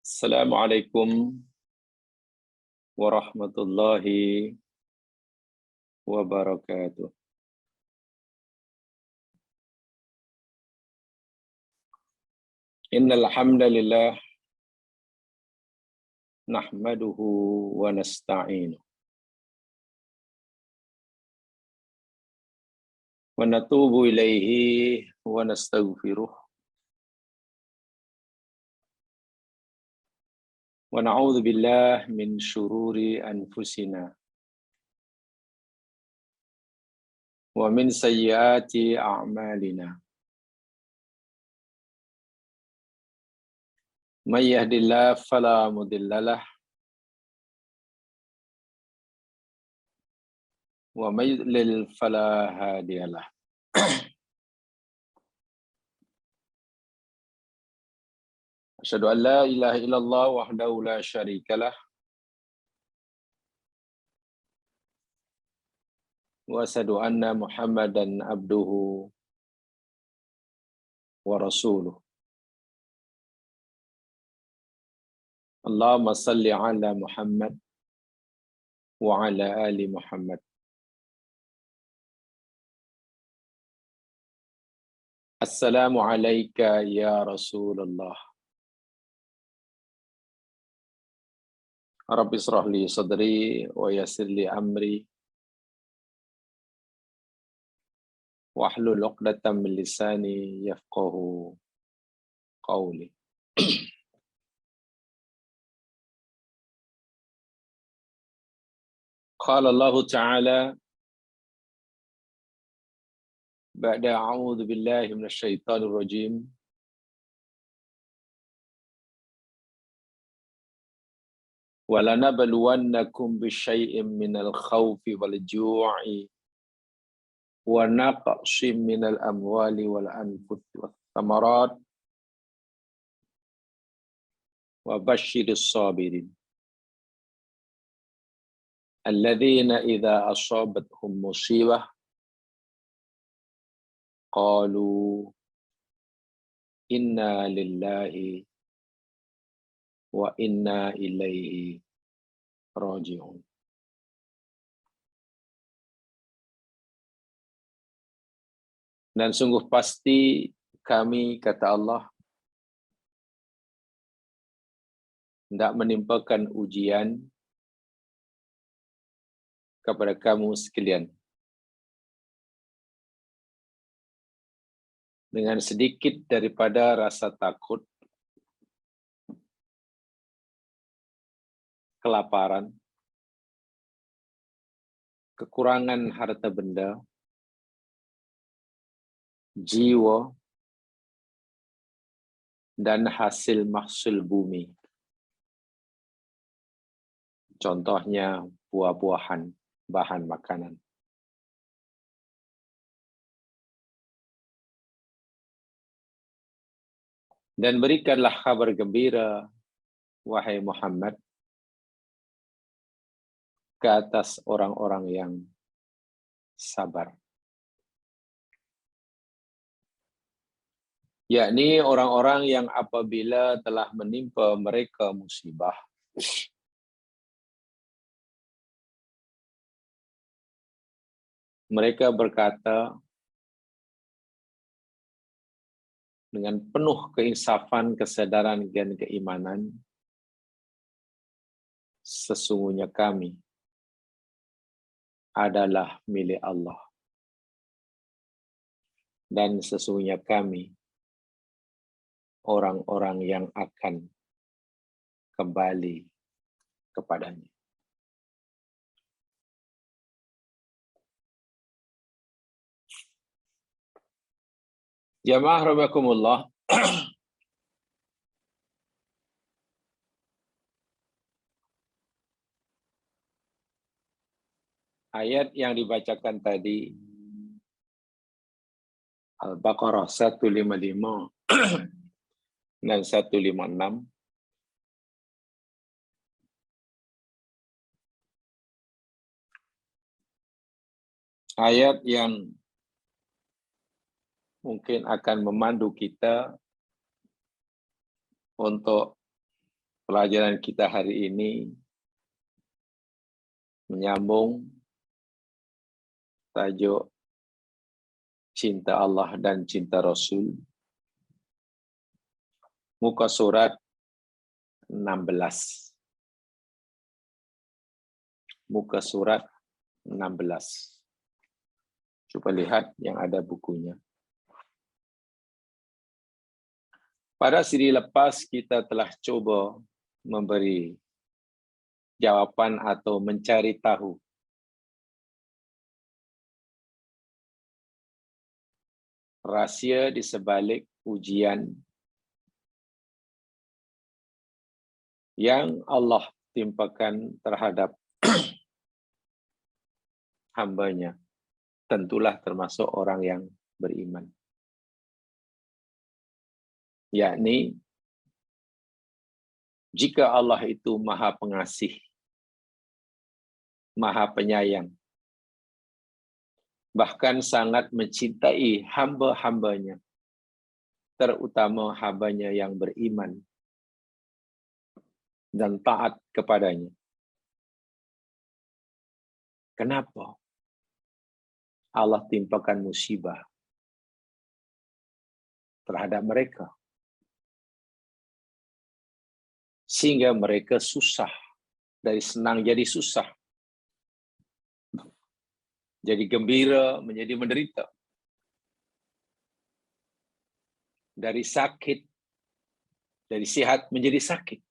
Assalamualaikum warahmatullahi wabarakatuh. Innal hamdalillah nahmaduhu wa nasta'inuhu wa natubu ilaihi wa nastaghfiruh wa na'udzu billahi min syururi anfusina wa min sayyiati a'malina. May yahdihillahu fala mudhillalah wa may yudlil fala hadiyalah. Asyhadu an la ilaha illallah wahdahu la syarikalah wa asyhadu anna Muhammadan abduhu wa rasuluh. Allahumma salli ala Muhammad wa ala ali Muhammad. Assalamu alayka ya Rasulullah. Rabbi israh li sadri wa yassir li amri wahlul 'uqdatam min lisani yafqahu qawli. Qala Allah Ta'ala ba'da a'udzu billahi minasy syaithanir rajim. Wa lanabluwannakum bisyai'in minal khaufi wal ju'i wa naqshin minal amwali wal anfusi wath thamarat wa basyyiris sabirin alladzina idza asabathum musibah qalu inna lillahi wa inna ilaihi raji'un. Dan sungguh pasti kami, kata Allah, hendak menimpakan ujian kepada kamu sekalian dengan sedikit daripada rasa takut, kelaparan, kekurangan harta benda, jiwa, dan hasil mahsul bumi. Contohnya buah-buahan, bahan makanan. Dan berikanlah kabar gembira, wahai Muhammad, ke atas orang-orang yang sabar. Yakni orang-orang yang apabila telah menimpa mereka musibah, mereka berkata dengan penuh keinsafan, kesadaran, dan keimanan, sesungguhnya kami adalah milik Allah. Dan sesungguhnya kami orang-orang yang akan kembali kepadanya. Jamaah rahimakumullah. Ayat yang dibacakan tadi, Al-Baqarah 155 dan 156, ayat yang mungkin akan memandu kita untuk Pelajaran kita hari ini menyambung tajuk cinta Allah dan cinta Rasul. Muka surat 16. Muka surat 16. Coba lihat yang ada bukunya. Pada siri lepas kita telah coba memberi jawapan atau mencari tahu rahsia di sebalik ujian yang Allah timpakan terhadap hamba-Nya, tentulah termasuk orang yang beriman. Yakni, jika Allah itu Maha Pengasih, Maha Penyayang, bahkan sangat mencintai hamba-hambanya, terutama hambanya yang beriman dan taat kepadanya. Kenapa Allah timpakan musibah terhadap mereka? Sehingga mereka susah, dari senang jadi susah, jadi gembira menjadi menderita, dari sakit, dari sehat menjadi sakit.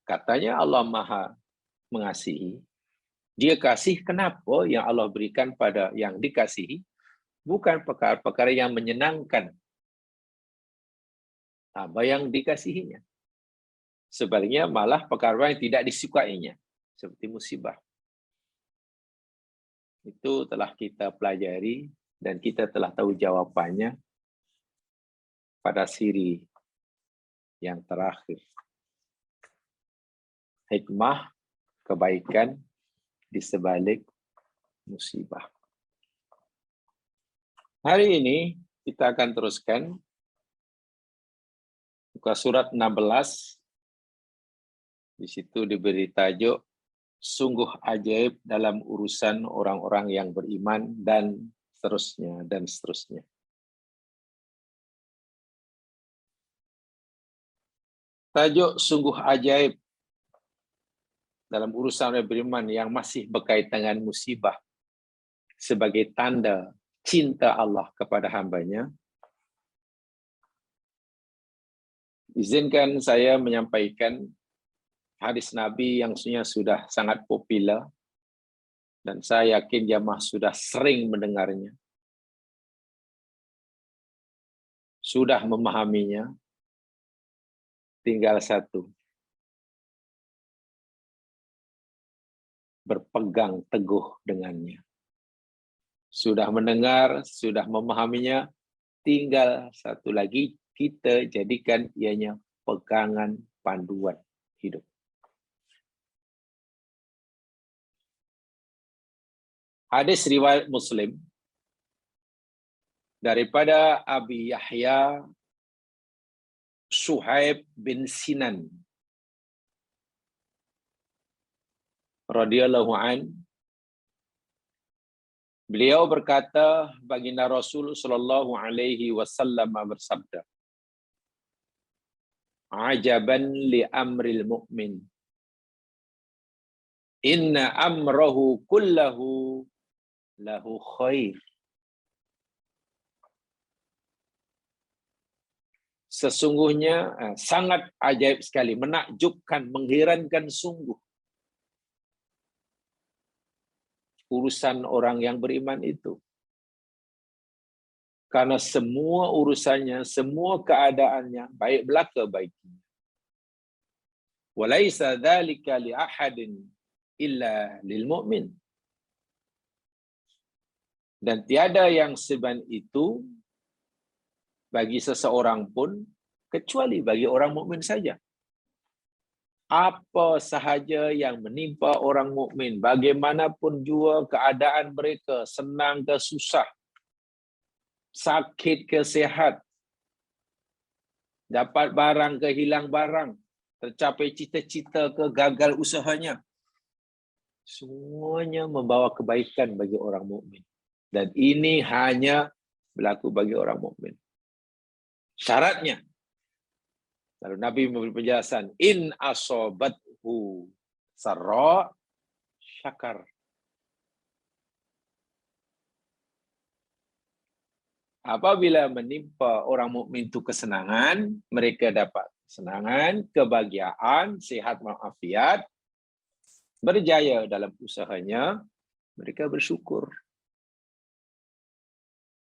Katanya Allah Maha Mengasihi. Dia kasih, kenapa yang Allah berikan pada yang dikasihi bukan perkara-perkara yang menyenangkan apa yang dikasihinya. Sebaliknya malah perkara yang tidak disukainya, seperti musibah. Itu telah kita pelajari dan kita telah tahu jawabannya pada siri yang terakhir. Hikmah kebaikan di sebalik musibah. Hari ini kita akan teruskan buka surat 16. Di situ diberi tajuk sungguh ajaib dalam urusan orang-orang yang beriman dan seterusnya dan seterusnya. Tajuk sungguh ajaib dalam urusan orang beriman yang masih berkaitan dengan musibah sebagai tanda cinta Allah kepada hamba-Nya. Izinkan saya menyampaikan hadis Nabi yang sudah sangat populer dan saya yakin jamaah sudah sering mendengarnya, sudah memahaminya, tinggal satu, berpegang teguh dengannya. Sudah mendengar, sudah memahaminya, tinggal satu lagi, kita jadikan ianya pegangan panduan hidup. Hadis riwayat Muslim daripada Abi Yahya Suhaib bin Sinan radhiyallahu an, beliau berkata, baginda Rasul sallallahu alaihi wasallam bersabda, ajaban li amril mu'min, inna amrahu kullahu lahu khair. Sesungguhnya sangat ajaib sekali, menakjubkan, mengherankan sungguh urusan orang yang beriman itu. Karena semua urusannya, semua keadaannya baik belaka baiknya. Walaisa dzalika li ahadin illa lil mu'min. Dan tiada yang seban itu bagi seseorang pun kecuali bagi orang mukmin saja. Apa sahaja yang menimpa orang mukmin, bagaimanapun jua keadaan mereka, senang ke susah, sakit ke sehat, dapat barang ke hilang barang, tercapai cita-cita ke gagal usahanya. Semuanya membawa kebaikan bagi orang mukmin. Dan ini hanya berlaku bagi orang mukmin. Syaratnya, lalu Nabi memberi penjelasan, in asobathu sarra syakar. Apabila menimpa orang mukmin itu kesenangan, mereka dapat kesenangan, kebahagiaan, sehat walafiat, berjaya dalam usahanya, mereka bersyukur.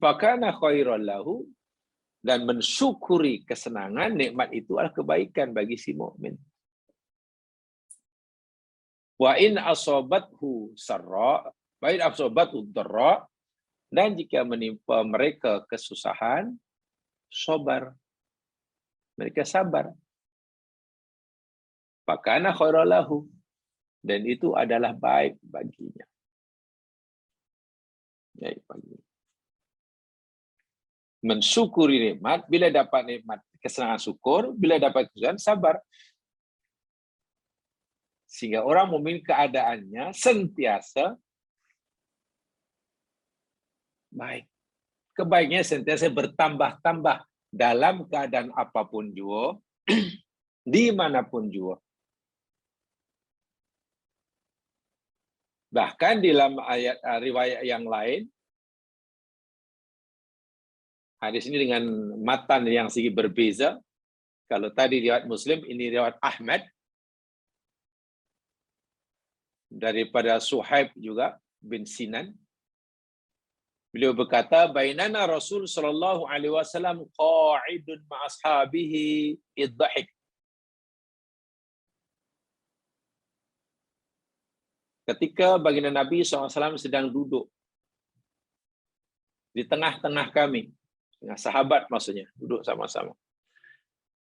Fakana khairan lahu, dan mensyukuri kesenangan, nikmat itu adalah kebaikan bagi si mukmin. Wa in asobathu sarra, wa in asobathu dharra, dan jika menimpa mereka kesusahan, sabar. Mereka sabar. Fakana khairan lahu, dan itu adalah baik baginya. Baik baginya. Mensyukuri nikmat, bila dapat nikmat kesenangan syukur, bila dapat kesusahan sabar. Sehingga orang mukmin keadaannya sentiasa baik. Kebaikannya sentiasa bertambah-tambah dalam keadaan apapun jua, dimanapun jua. Bahkan dalam ayat riwayat yang lain, hadis ini dengan matan yang sedikit berbeza. Kalau tadi riwayat Muslim, ini riwayat Ahmad. Daripada Suhaib juga bin Sinan. Beliau berkata, bainana Rasul sallallahu alaihi wasallam qa'idun ma ashabihi iddahik. Ketika baginda Nabi SAW sedang duduk di tengah-tengah kami, dengan sahabat maksudnya, duduk sama-sama.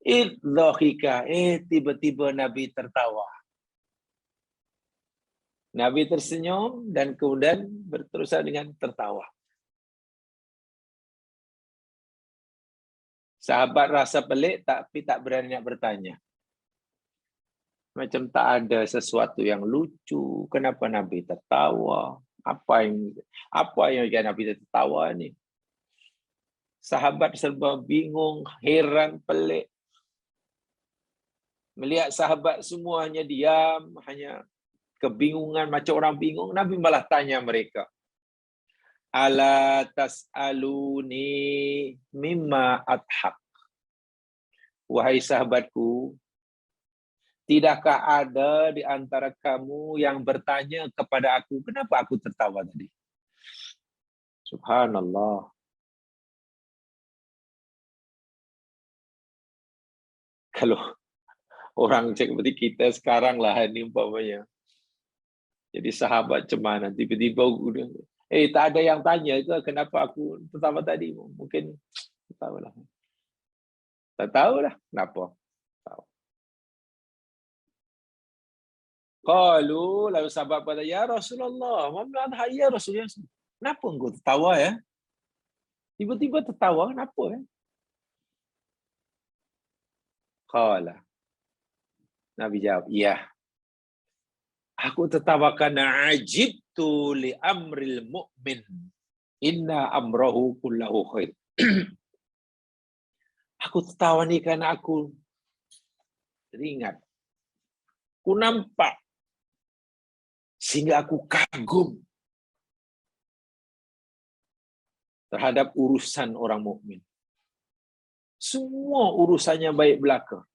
Iddahika, tiba-tiba Nabi tertawa. Nabi tersenyum dan kemudian berterusan dengan tertawa. Sahabat rasa pelik tapi tak berani nak bertanya. Macam tak ada sesuatu yang lucu. Kenapa Nabi tertawa? Apa yang bikin Nabi tertawa ni? Sahabat serba bingung, heran, pelik. Melihat sahabat semuanya diam, hanya kebingungan macam orang bingung. Nabi malah tanya mereka. Ala tas'aluni mimma adhaq. Wahai sahabatku, tidakkah ada di antara kamu yang bertanya kepada aku, kenapa aku tertawa tadi? Subhanallah. Kalau orang seperti kita sekarang lah ni umpamanya. Jadi sahabat macam mana? Tiba-tiba, tak ada yang tanya ke kenapa aku tertawa tadi? Mungkin tak tahulah. Tak tahulah kenapa. Tahu. Qalu, lalu sahabat kata, ya Rasulullah, ya Rasulullah, kenapa engkau tertawa ya? Tiba-tiba tertawa, kenapa ya? Qala, Nabi jawab, ya. Aku tertawa kerana ajibtu li amril mu'min. Inna amrahu kullahu khair. Aku tertawa ni kerana aku teringat. Aku nampak. Sehingga aku kagum terhadap urusan orang mukmin. Semua urusannya baik belaka.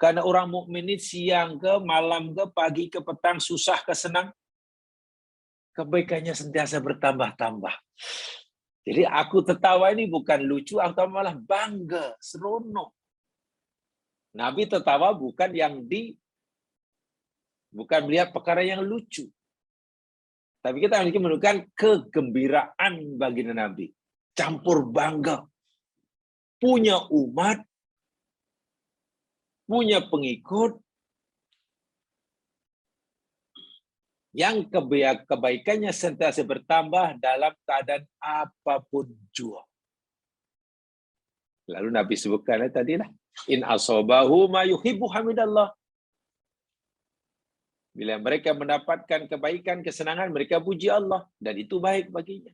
Karena orang mukmin ni siang ke, malam ke, pagi ke, petang, susah ke, senang, kebaikannya sentiasa bertambah-tambah. Jadi aku tertawa ini bukan lucu, atau malah bangga, seronok. Nabi tertawa bukan melihat perkara yang lucu. Tapi kita harus menunjukkan kegembiraan baginda Nabi. Campur bangga. Punya umat, punya pengikut, yang kebaikannya sentiasa bertambah dalam keadaan apapun jua. Lalu Nabi sebutkan tadi lah, in asabahu ma yuhibbu hamidallah. Bila mereka mendapatkan kebaikan, kesenangan, mereka puji Allah dan itu baik baginya.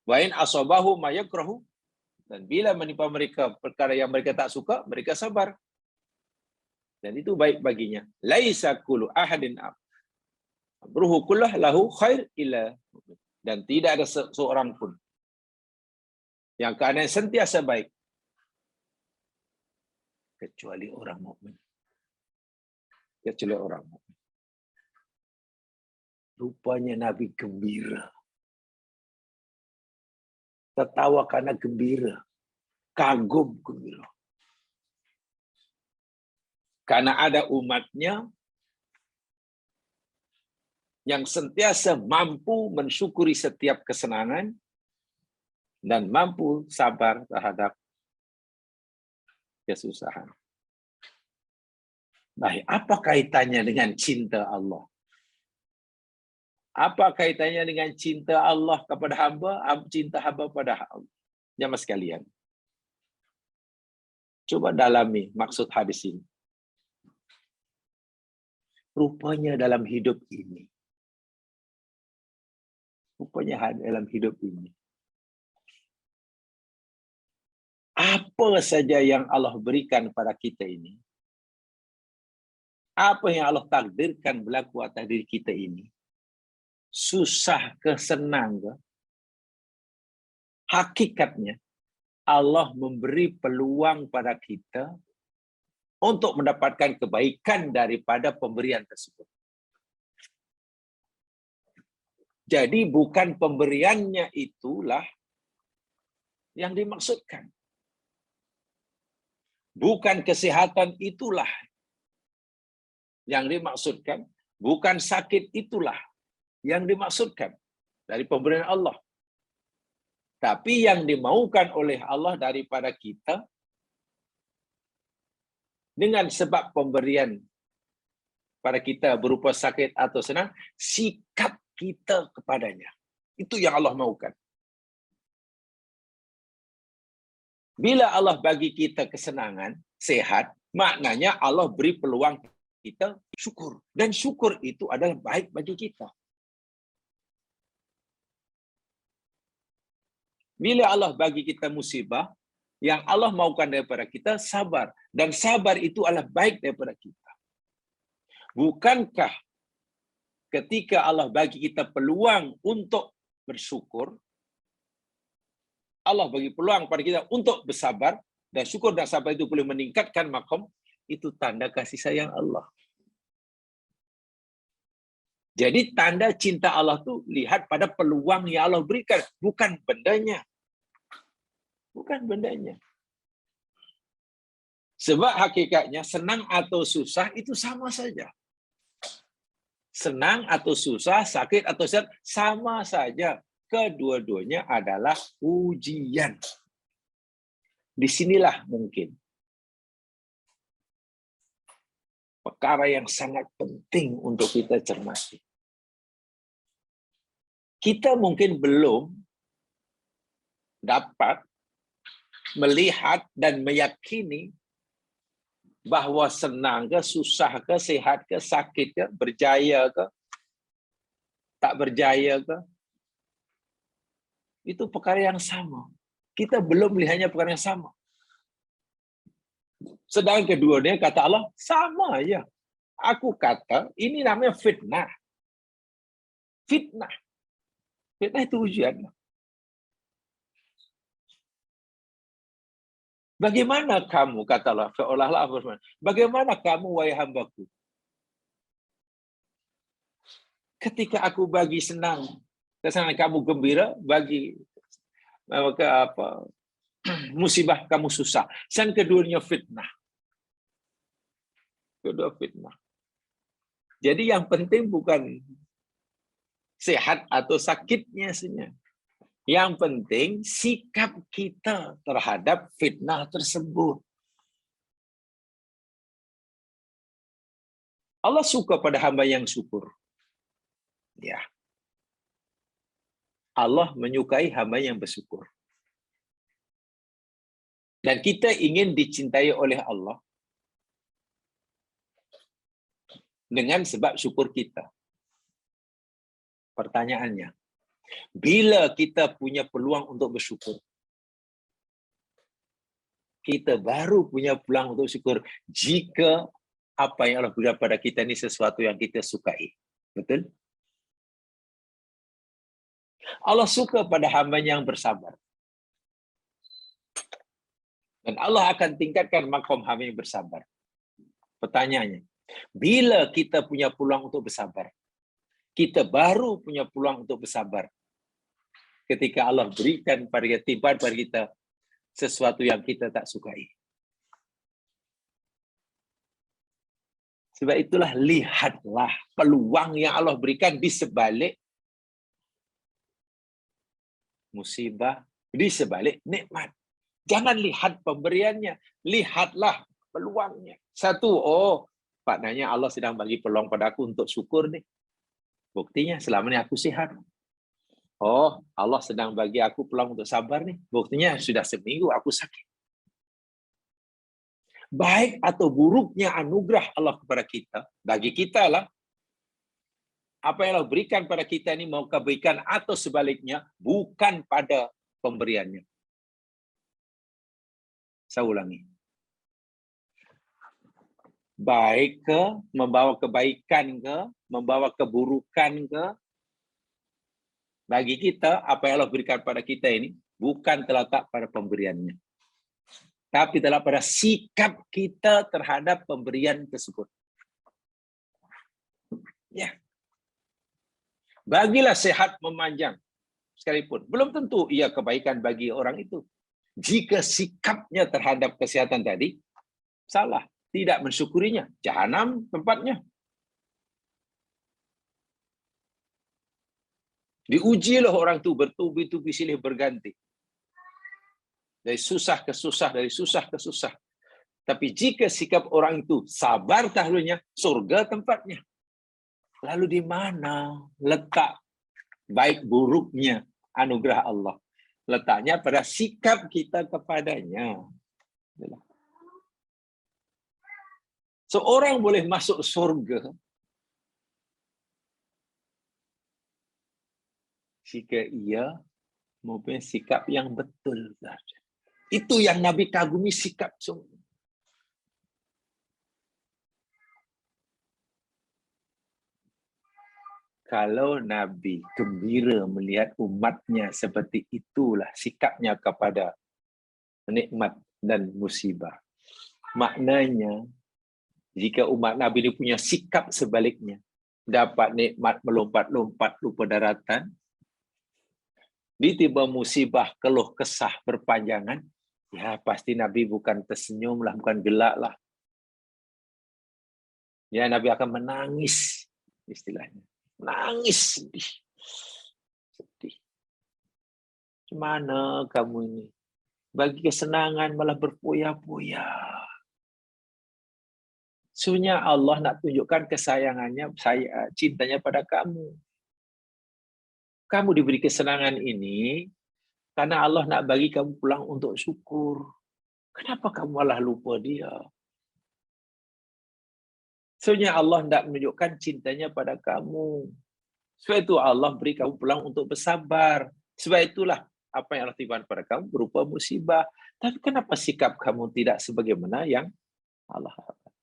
Wa in asabahu ma yakrahu, dan bila menimpa mereka perkara yang mereka tak suka, mereka sabar. Dan itu baik baginya. Laisa kullu ahadin amruhu kulluh lahu khair illa, dan tidak ada seorang pun yang keadaan sentiasa baik kecuali orang mukmin. Kecuali orang mukmin. Rupanya Nabi gembira. Tertawa karena gembira. Kagum gembira. Karena ada umatnya yang sentiasa mampu mensyukuri setiap kesenangan dan mampu sabar terhadap kesusahan. Baik, apa kaitannya dengan cinta Allah? Apa kaitannya dengan cinta Allah kepada hamba, cinta hamba pada Allah? Jamaah sekalian, coba dalami maksud hadis ini. Rupanya dalam hidup ini, apa saja yang Allah berikan pada kita ini, apa yang Allah takdirkan berlaku atas diri kita ini, susah ke senang ke, hakikatnya Allah memberi peluang pada kita untuk mendapatkan kebaikan daripada pemberian tersebut. Jadi bukan pemberiannya itulah yang dimaksudkan. Bukan kesehatan itulah yang dimaksudkan. Bukan sakit itulah yang dimaksudkan dari pemberian Allah. Tapi yang dimaukan oleh Allah daripada kita dengan sebab pemberian pada kita berupa sakit atau senang, sikap kita kepadanya. Itu yang Allah maukan. Bila Allah bagi kita kesenangan, sehat, maknanya Allah beri peluang kita syukur. Dan syukur itu adalah baik bagi kita. Bila Allah bagi kita musibah, yang Allah maukan daripada kita sabar. Dan sabar itu adalah baik daripada kita. Bukankah ketika Allah bagi kita peluang untuk bersyukur, Allah bagi peluang pada kita untuk bersabar, dan syukur dan sabar itu boleh meningkatkan maqam, itu tanda kasih sayang Allah. Jadi tanda cinta Allah tu lihat pada peluang yang Allah berikan, bukan bendanya. Bukan bendanya. Sebab hakikatnya senang atau susah itu sama saja. Senang atau susah, sakit atau sehat, sama saja. Kedua-duanya adalah ujian. Disinilah mungkin perkara yang sangat penting untuk kita cermati. Kita mungkin belum dapat melihat dan meyakini bahwa senang ke, susah ke, sehat ke, sakit ke, berjaya ke, tak berjaya ke, itu perkara yang sama. Kita belum melihatnya perkara yang sama. Sedangkan kedua-duanya kata Allah, sama aja. Aku kata, ini namanya fitnah. Fitnah. Fitnah itu ujian. Bagaimana kamu, kata Allah, seolah-olah bagaimana kamu, wahai hambaku, ketika aku bagi senang, kesenangan kamu gembira, bagi musibah kamu susah. Dan keduanya fitnah. Kedua fitnah. Jadi yang penting bukan sehat atau sakitnya saja. Yang penting sikap kita terhadap fitnah tersebut. Allah suka pada hamba yang syukur. Ya. Allah menyukai hamba yang bersyukur. Dan kita ingin dicintai oleh Allah dengan sebab syukur kita. Pertanyaannya, bila kita punya peluang untuk bersyukur? Kita baru punya peluang untuk bersyukur jika apa yang Allah berikan pada kita ini sesuatu yang kita sukai. Betul? Allah suka pada hamba yang bersabar. Dan Allah akan tingkatkan makom hamba yang bersabar. Pertanyaannya, bila kita punya peluang untuk bersabar? Kita baru punya peluang untuk bersabar ketika Allah berikan pada kita, tiba pada kita sesuatu yang kita tak sukai. Sebab itulah lihatlah peluang yang Allah berikan di sebalik musibah, di sebalik nikmat. Jangan lihat pemberiannya, lihatlah peluangnya. Satu, maknanya Allah sedang bagi peluang pada aku untuk syukur nih. Buktinya selama ini aku sihat. Allah sedang bagi aku peluang untuk sabar nih. Buktinya sudah seminggu aku sakit. Baik atau buruknya anugerah Allah kepada kita, bagi kita lah, apa yang Allah berikan pada kita ini mau kebaikan atau sebaliknya, bukan pada pemberiannya. Saya ulangi. Baik ke, membawa kebaikan ke, membawa keburukan ke, bagi kita, apa yang Allah berikan pada kita ini, bukan terletak pada pemberiannya. Tapi terletak pada sikap kita terhadap pemberian tersebut. Ya. Bagilah sehat memanjang, sekalipun. Belum tentu ia kebaikan bagi orang itu. Jika sikapnya terhadap kesehatan tadi salah, tidak mensyukurinya, jahanam tempatnya. Diujilah orang itu bertubi-tubi silih berganti. Dari susah ke susah, dari susah ke susah. Tapi jika sikap orang itu sabar dahulunya, surga tempatnya. Lalu di mana letak baik buruknya anugerah Allah? Letaknya pada sikap kita kepadanya. Seorang boleh masuk surga jika ia mempunyai sikap yang betul. Itu yang Nabi kagumi, sikap sungguh. Kalau Nabi gembira melihat umatnya seperti itulah sikapnya kepada nikmat dan musibah. Maknanya, jika umat Nabi ini punya sikap sebaliknya, dapat nikmat melompat-lompat lupa daratan, ditiba musibah keluh kesah berpanjangan, ya pasti Nabi bukan tersenyum lah, bukan gelak lah. Ya Nabi akan menangis, istilahnya. Nangis, sedih. Sedih. Gimana kamu ini? Bagi kesenangan malah berpoya-poya. Sebenarnya Allah nak tunjukkan kesayangannya, cintanya pada kamu. Kamu diberi kesenangan ini karena Allah nak bagi kamu pulang untuk syukur. Kenapa kamu malah lupa dia? Sebenarnya Allah tidak menunjukkan cintanya pada kamu. Sebab itu Allah beri kamu pulang untuk bersabar. Sebab itulah apa yang Allah tibakan pada kamu berupa musibah. Tapi kenapa sikap kamu tidak sebagaimana yang Allah harapkan?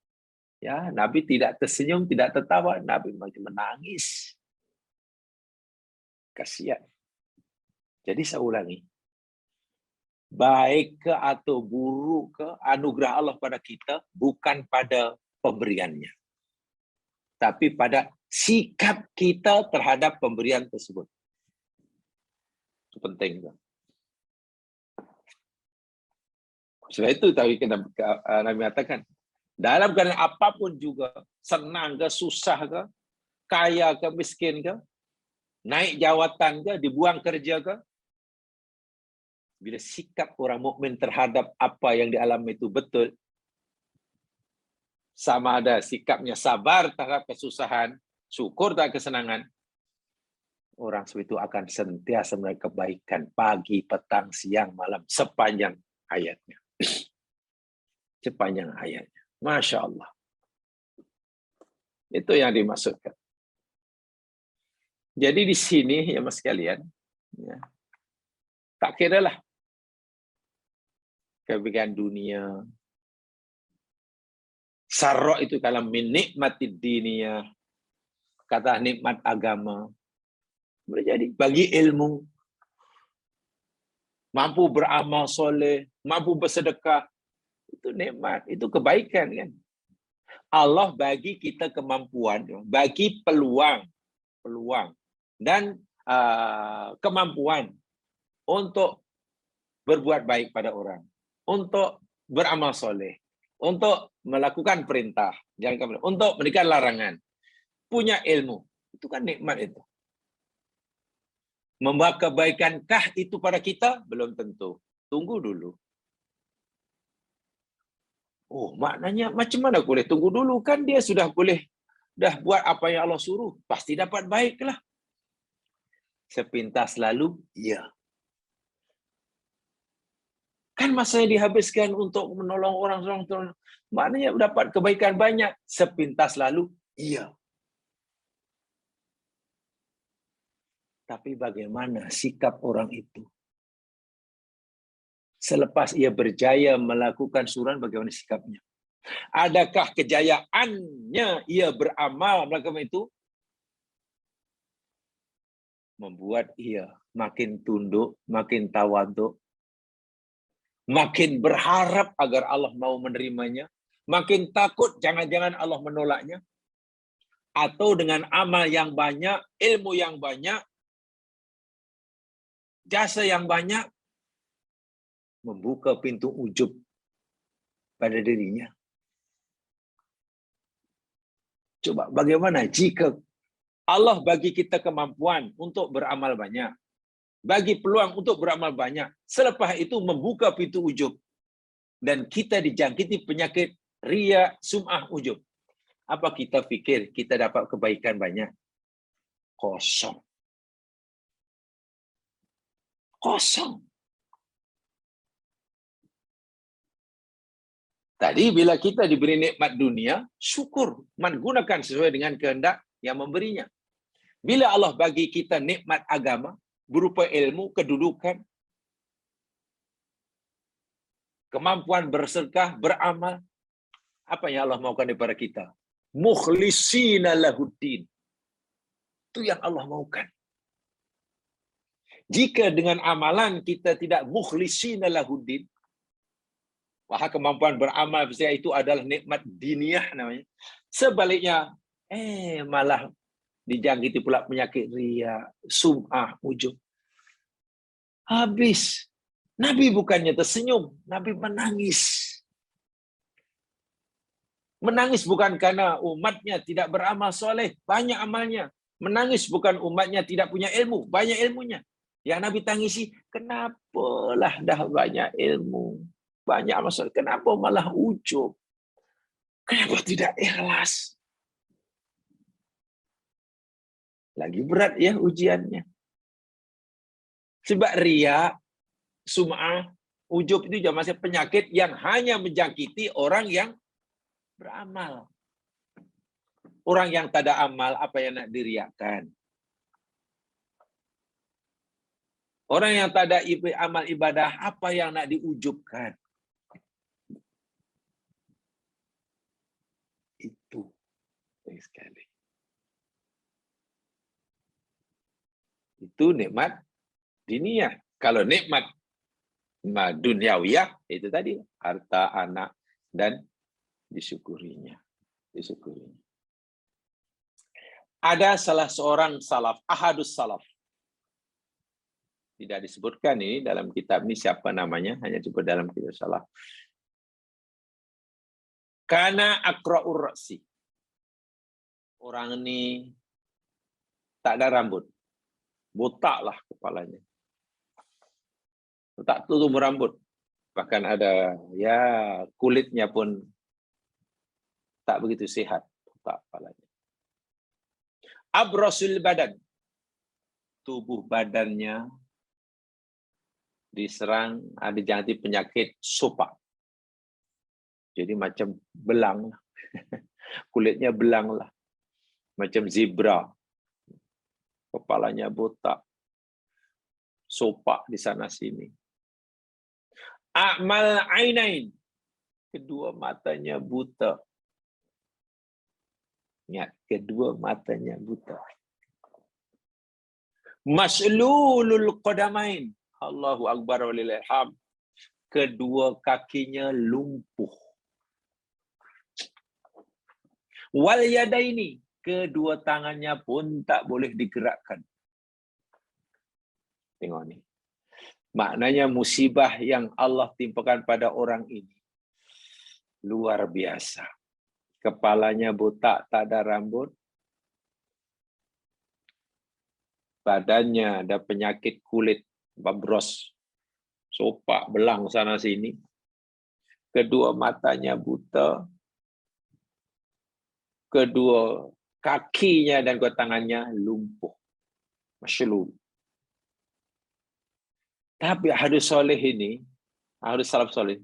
Ya, Nabi tidak tersenyum, tidak tertawa. Nabi makin menangis. Kasihan. Jadi saya ulangi. Baik ke atau buruk ke, anugerah Allah pada kita bukan pada pemberiannya. Tapi pada sikap kita terhadap pemberian tersebut. Itu penting. Sebab itu tadi Nabi katakan, dalam keadaan apapun juga, senang ke, susah ke, kaya ke, miskin ke, naik jawatan ke, dibuang kerja ke, bila sikap orang mukmin terhadap apa yang dialami itu betul, sama ada sikapnya sabar terhadap kesusahan, syukur terhadap kesenangan, orang seperti itu akan sentiasa melakukan kebaikan pagi, petang, siang, malam, sepanjang hayatnya. Sepanjang ayatnya. Masya Allah. Itu yang dimaksudkan. Jadi di sini ya mas sekalian, ya, tak kiralah kebaikan dunia. Sarro itu kalau min nikmatid diniyah, kata nikmat agama. Boleh jadi bagi ilmu, mampu beramal soleh, mampu bersedekah, itu nikmat, itu kebaikan kan. Allah bagi kita kemampuan, bagi peluang dan kemampuan untuk berbuat baik pada orang, untuk beramal soleh, untuk melakukan perintah, untuk meninggalkan larangan, punya ilmu, itu kan nikmat itu. Membawa kebaikankah itu pada kita? Belum tentu. Tunggu dulu. Oh, maknanya macam mana boleh tunggu dulu? Kan dia sudah boleh, dah buat apa yang Allah suruh, pasti dapat baiklah. Sepintas lalu, ya. Kan masanya dihabiskan untuk menolong orang, maknanya dapat kebaikan banyak. Sepintas lalu, iya. Tapi bagaimana sikap orang itu? Selepas ia berjaya melakukan suran, bagaimana sikapnya? Adakah kejayaannya ia beramal melakukan itu? Membuat ia makin tunduk, makin tawaduk, makin berharap agar Allah mau menerimanya, makin takut jangan-jangan Allah menolaknya, atau dengan amal yang banyak, ilmu yang banyak, jasa yang banyak, membuka pintu ujub pada dirinya. Coba bagaimana jika Allah bagi kita kemampuan untuk beramal banyak, bagi peluang untuk beramal banyak, selepas itu membuka pintu ujub, dan kita dijangkiti penyakit riya, sum'ah, ujub. Apa kita pikir kita dapat kebaikan banyak? Kosong. Kosong. Tadi bila kita diberi nikmat dunia, syukur, menggunakan sesuai dengan kehendak yang memberinya. Bila Allah bagi kita nikmat agama, berupa ilmu, kedudukan, kemampuan bersedekah, beramal, apa yang Allah maukan daripada kita? Mukhlisina lahuddin. Itu yang Allah maukan. Jika dengan amalan kita tidak mukhlisina lahuddin, wah, kemampuan beramal itu adalah nikmat diniyah namanya. Sebaliknya, malah dijangkiti pula penyakit riya, sum'ah, ujub. Habis. Nabi bukannya tersenyum, Nabi menangis. Menangis bukan karena umatnya tidak beramal soleh, banyak amalnya. Menangis bukan umatnya tidak punya ilmu, banyak ilmunya. Yang Nabi tangisi, kenapalah dah banyak ilmu, banyak amal soleh, kenapa malah ujub? Kenapa tidak ikhlas? Lagi berat ya ujiannya. Sebab riya, sum'ah, ujub itu masih penyakit yang hanya menjangkiti orang yang beramal. Orang yang tak ada amal, apa yang nak diriakan? Orang yang tak ada amal ibadah, apa yang nak diujubkan? Itu sekali. Itu nikmat diniyah. Kalau nikmat duniawiyah, itu tadi harta, anak, dan disyukurinya. Ada salah seorang salaf, ahadus salaf. Tidak disebutkan ini dalam kitab ini siapa namanya, hanya disebut dalam kitab salaf. Kana akra'ur ra'si. Orang ini tak ada rambut. Botaklah kepalanya. Tak tumbuh rambut. Bahkan ada ya kulitnya pun tak begitu sehat. Botak kepalanya. Abrasul badan. Tubuh badannya diserang, dijangkiti penyakit sopak. Jadi macam belang. Kulitnya belang lah. Macam zebra. Kepalanya botak. Sopak di sana sini. A'mal ainain. Kedua matanya buta. Ingat, kedua matanya buta. Maslulul qadamain. Allahu akbar walillahil hamd. Kedua kakinya lumpuh. Wal yadaini. Kedua tangannya pun tak boleh digerakkan. Tengok ni. Maknanya musibah yang Allah timpakan pada orang ini luar biasa. Kepalanya botak, tak ada rambut. Badannya ada penyakit kulit, babros, sopak, belang sana sini. Kedua matanya buta. Kedua kakinya dan kedua tangannya lumpuh. Masyalul. Tapi hadis soleh ini, hadis salaf soleh,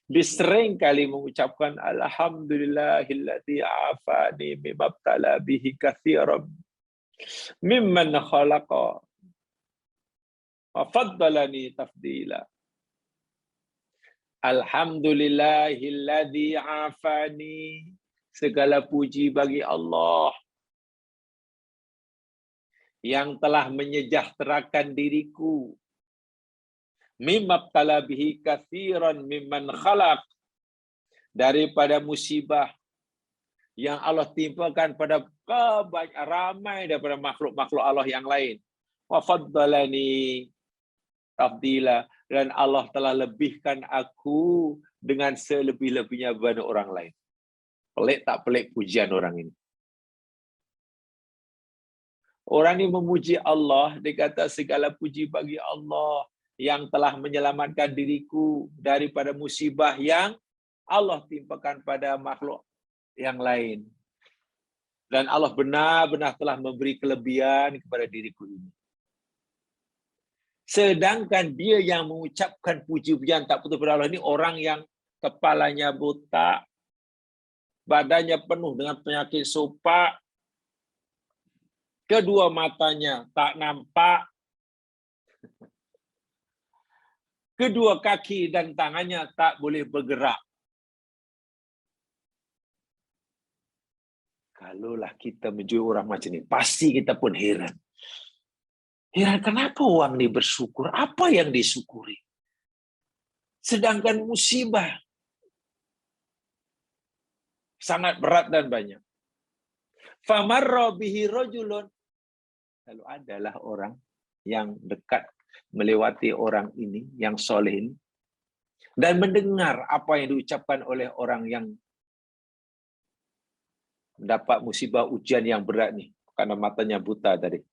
disering kali mengucapkan alhamdulillahilladzi afani mimabtala bihi katsiran mimman khalaqa wa faddalani tafdila. Alhamdulillahilladzi afani. Segala puji bagi Allah yang telah menyejahterakan diriku. Mimabtala bihi katsiran mimman khalaq. Daripada musibah yang Allah timpakan pada ramai daripada makhluk-makhluk Allah yang lain. Wa faddalani tafdila. Dan Allah telah lebihkan aku dengan selebih-lebihnya daripada orang lain. Pelik tak pelik pujian orang ini. Orang ini memuji Allah, dia kata segala puji bagi Allah yang telah menyelamatkan diriku daripada musibah yang Allah timpakan pada makhluk yang lain. Dan Allah benar-benar telah memberi kelebihan kepada diriku ini. Sedangkan dia yang mengucapkan puji-pujian tak putus pada Allah ini orang yang kepalanya botak, badannya penuh dengan penyakit sopak, kedua matanya tak nampak, kedua kaki dan tangannya tak boleh bergerak. Kalaulah kita menjumpai orang macam ini, pasti kita pun heran. Heran kenapa orang ini bersyukur? Apa yang disyukuri? Sedangkan musibah sangat berat dan banyak. Famarra bihi rajulun. Lalu adalah orang yang dekat melewati orang ini, yang soleh ini, dan mendengar apa yang diucapkan oleh orang yang mendapat musibah ujian yang berat ni, karena matanya buta tadi.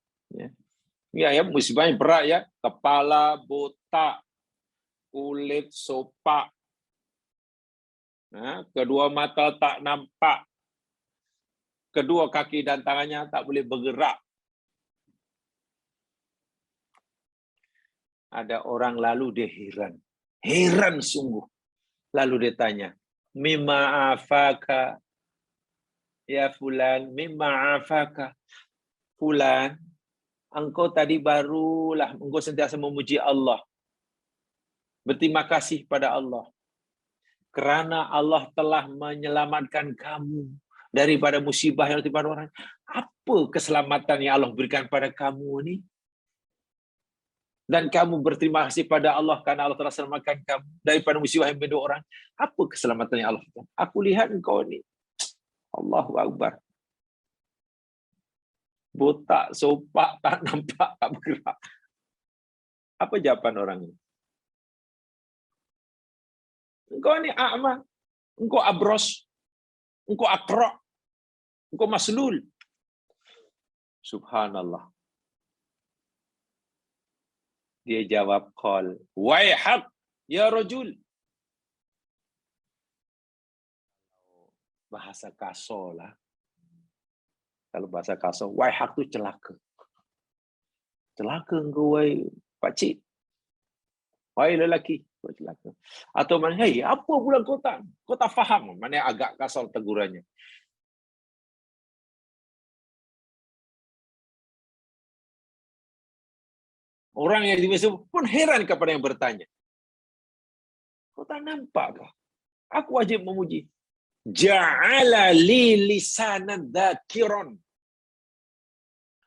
Ya, musibah yang berat ya, kepala botak, kulit sopak, kedua mata tak nampak, kedua kaki dan tangannya tak boleh bergerak. Ada orang lalu dia heran sungguh. Lalu dia tanya, mimma afaka ya fulan, mimma afaka fulan, engkau tadi barulah engkau sentiasa memuji Allah, berterima kasih pada Allah kerana Allah telah menyelamatkan kamu daripada musibah yang ditimpa orang. Apa keselamatan yang Allah berikan pada kamu ni? Dan kamu berterima kasih pada Allah karena Allah telah selamatkan kamu daripada musibah yang menimpa orang. Apa keselamatan yang Allah berikan? Aku lihat engkau ni, Allahu Akbar, botak, sopak, tak nampak, tak bergerak. Apa jawaban orang ini? Engkau ni a'ma, engkau abros, engkau akra, engkau maslul. Subhanallah. Dia jawab, qal, waihak ya rajul. Bahasa kasar lah. Kalau bahasa kasar, waihak tu celaka. Celaka engkau, wahai pakcik. Wahai lelaki, kau celaka. Atau mana, hei, apa pula kau tak faham? Mana agak kasar tegurannya. Orang yang dimaksud pun heran kepada yang bertanya. Kau tak nampak kah? Aku wajib memuji. Ja'ala li lisanan dzakiron.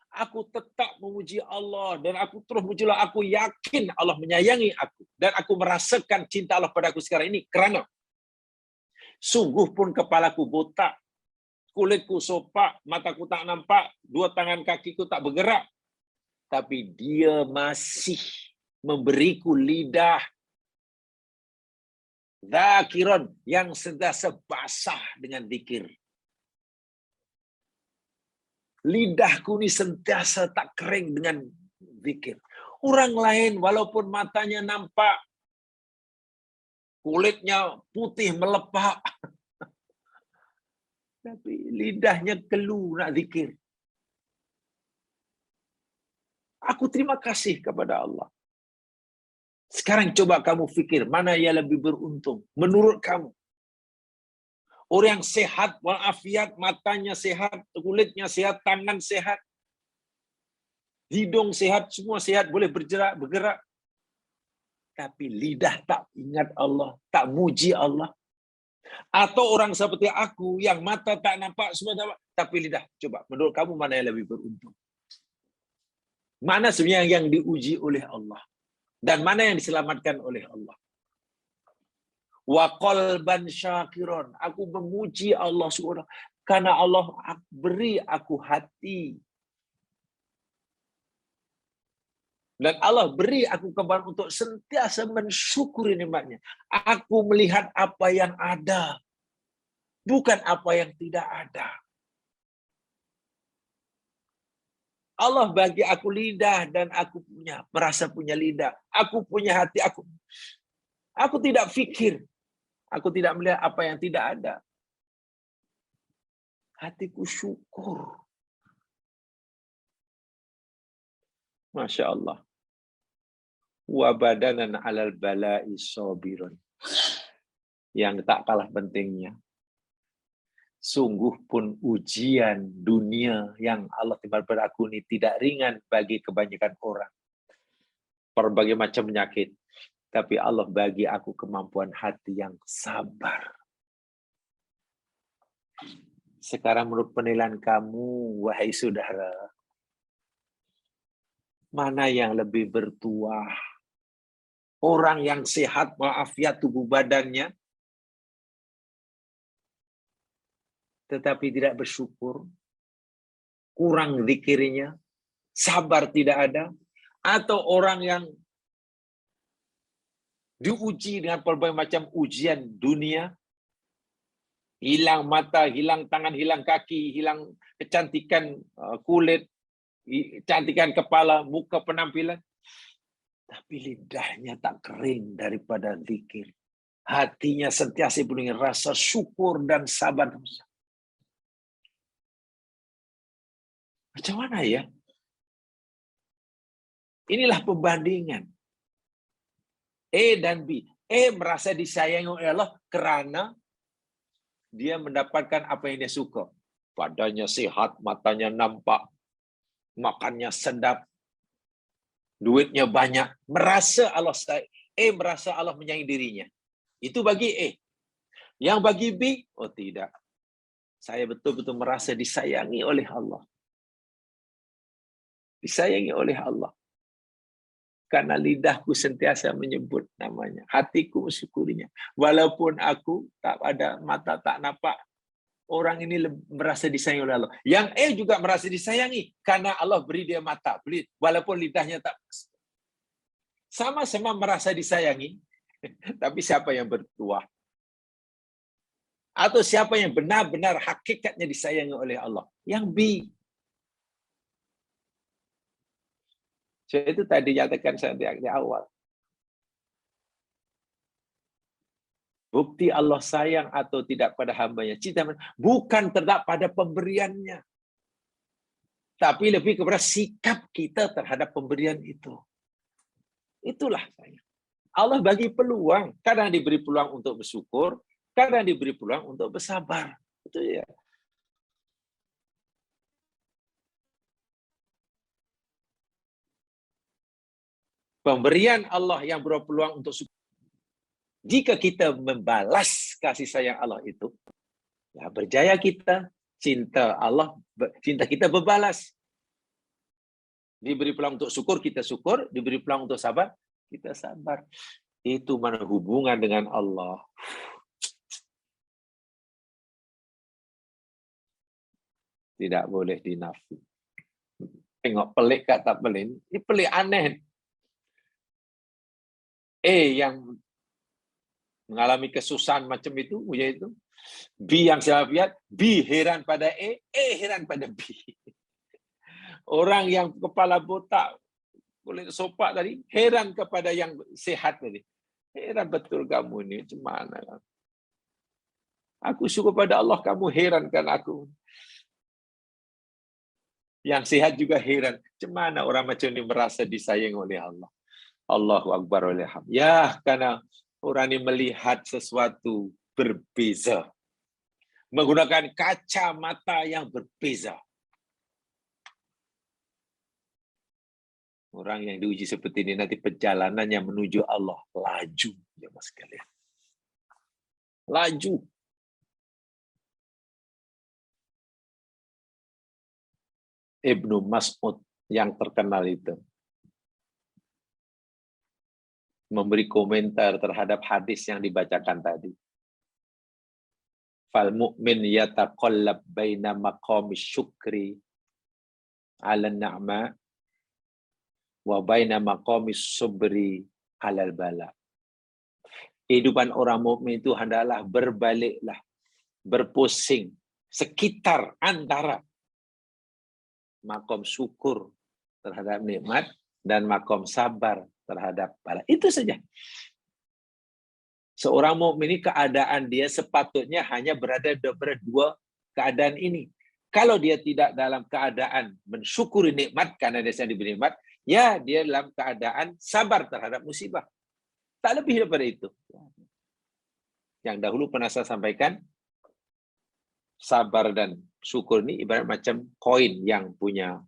Aku tetap memuji Allah dan aku terus mujilah. Aku yakin Allah menyayangi aku dan aku merasakan cinta Allah pada aku sekarang ini kerana sungguh pun kepalaku botak, kulitku sopak, mataku tak nampak, dua tangan kakiku tak bergerak, tapi Dia masih memberiku lidah dzakiron yang sentiasa basah dengan zikir. Lidahku ni sentiasa tak kering dengan zikir. Orang lain walaupun matanya nampak, kulitnya putih melepak, tapi lidahnya keluh nak zikir. Aku terima kasih kepada Allah. Sekarang coba kamu fikir, mana yang lebih beruntung menurut kamu? Orang yang sehat walafiat, matanya sehat, kulitnya sehat, tangan sehat, hidung sehat, semua sehat, boleh bergerak, tapi lidah tak ingat Allah, tak muji Allah. Atau orang seperti aku yang mata tak nampak, semua tak nampak, tapi lidah. Coba, menurut kamu mana yang lebih beruntung? Mana sebenarnya yang diuji oleh Allah? Dan mana yang diselamatkan oleh Allah? Wa qalban syakiron. Aku memuji Allah SWT karena Allah beri aku hati. Dan Allah beri aku kemampuan untuk sentiasa mensyukuri nikmatnya. Aku melihat apa yang ada, bukan apa yang tidak ada. Allah bagi aku lidah dan aku merasa punya lidah. Aku punya hati, aku tidak fikir. Aku tidak melihat apa yang tidak ada. Hatiku syukur. Masya Allah. Wa badanan alal bala'i sabirun. Yang tak kalah pentingnya. Sungguh pun ujian dunia yang Allah timbal pada aku ini tidak ringan bagi kebanyakan orang. Berbagai macam penyakit. Tapi Allah bagi aku kemampuan hati yang sabar. Sekarang menurut penilaian kamu, wahai saudara, mana yang lebih bertuah? Orang yang sehat walafiat tubuh badannya, tetapi tidak bersyukur, kurang zikirnya, sabar tidak ada, atau orang yang diuji dengan berbagai macam ujian dunia, hilang mata, hilang tangan, hilang kaki, hilang kecantikan kulit, kecantikan kepala, muka penampilan, tapi lidahnya tak kering daripada zikir. Hatinya sentiasa penuh dengan rasa syukur dan sabar. Macam mana ya? Inilah pembandingan. A dan B. A merasa disayangi oleh Allah kerana dia mendapatkan apa yang dia suka. Badannya sehat, matanya nampak, makannya sedap, duitnya banyak. Merasa Allah A merasa Allah menyayangi dirinya. Itu bagi A. Yang bagi B, oh tidak. Saya betul-betul merasa disayangi oleh Allah. Disayangi oleh Allah. Karena lidahku sentiasa menyebut namanya. Hatiku mensyukurinya. Walaupun aku tak ada mata, tak nampak. Orang ini merasa disayangi oleh Allah. Yang A juga merasa disayangi. Karena Allah beri dia mata. Walaupun lidahnya tak. Sama-sama merasa disayangi. Tapi siapa yang bertuah? Atau siapa yang benar-benar hakikatnya disayangi oleh Allah? Yang B. Itu tadi nyatakan saya di awal. Bukti Allah sayang atau tidak pada hambanya. Cinta bukan terdapat pada pemberiannya. Tapi lebih kepada sikap kita terhadap pemberian itu. Itulah sayang. Allah bagi peluang. Kadang diberi peluang untuk bersyukur, kadang diberi peluang untuk bersabar. Itu ya. Pemberian Allah yang berpeluang untuk syukur. Jika kita membalas kasih sayang Allah itu, ya berjaya kita. Cinta kita berbalas. Diberi peluang untuk syukur, diberi peluang untuk sabar, kita sabar. Itu mana hubungan dengan Allah. Tidak boleh dinafi. Tengok pelik kata pelik. Ini pelik aneh. Yang mengalami kesusahan macam itu, yaitu B yang salafiat, B heran pada heran pada B. Orang yang kepala botak, kulit sopak tadi, heran kepada yang sehat tadi. Heran betul kamu ini, macam mana? Aku syukur pada Allah, kamu herankan aku. Yang sehat juga heran. Macam mana orang macam ini merasa disayang oleh Allah? Allahu Akbar walhamd. Ya, karena orang ini melihat sesuatu berbeza. Menggunakan kacamata yang berbeza. Orang yang diuji seperti ini nanti perjalanannya menuju Allah laju, ya mas sekalian. Laju. Ibnu Mas'ud yang terkenal itu memberi komentar terhadap hadis yang dibacakan tadi. Fal mu'min yataqallab baina maqami syukri 'ala an-ni'ma wa baina maqami subri 'alal bala. Kehidupan orang mukmin itu hendaklah berbaliklah, berpusing sekitar antara makom syukur terhadap nikmat dan makom sabar terhadap bala. Itu saja. Seorang mukmin ini keadaan dia sepatutnya hanya berada pada dua keadaan ini. Kalau dia tidak dalam keadaan mensyukuri nikmat karena dia sedang diberi nikmat, ya dia dalam keadaan sabar terhadap musibah. Tak lebih daripada itu. Yang dahulu pernah saya sampaikan, sabar dan syukur ini ibarat macam koin yang punya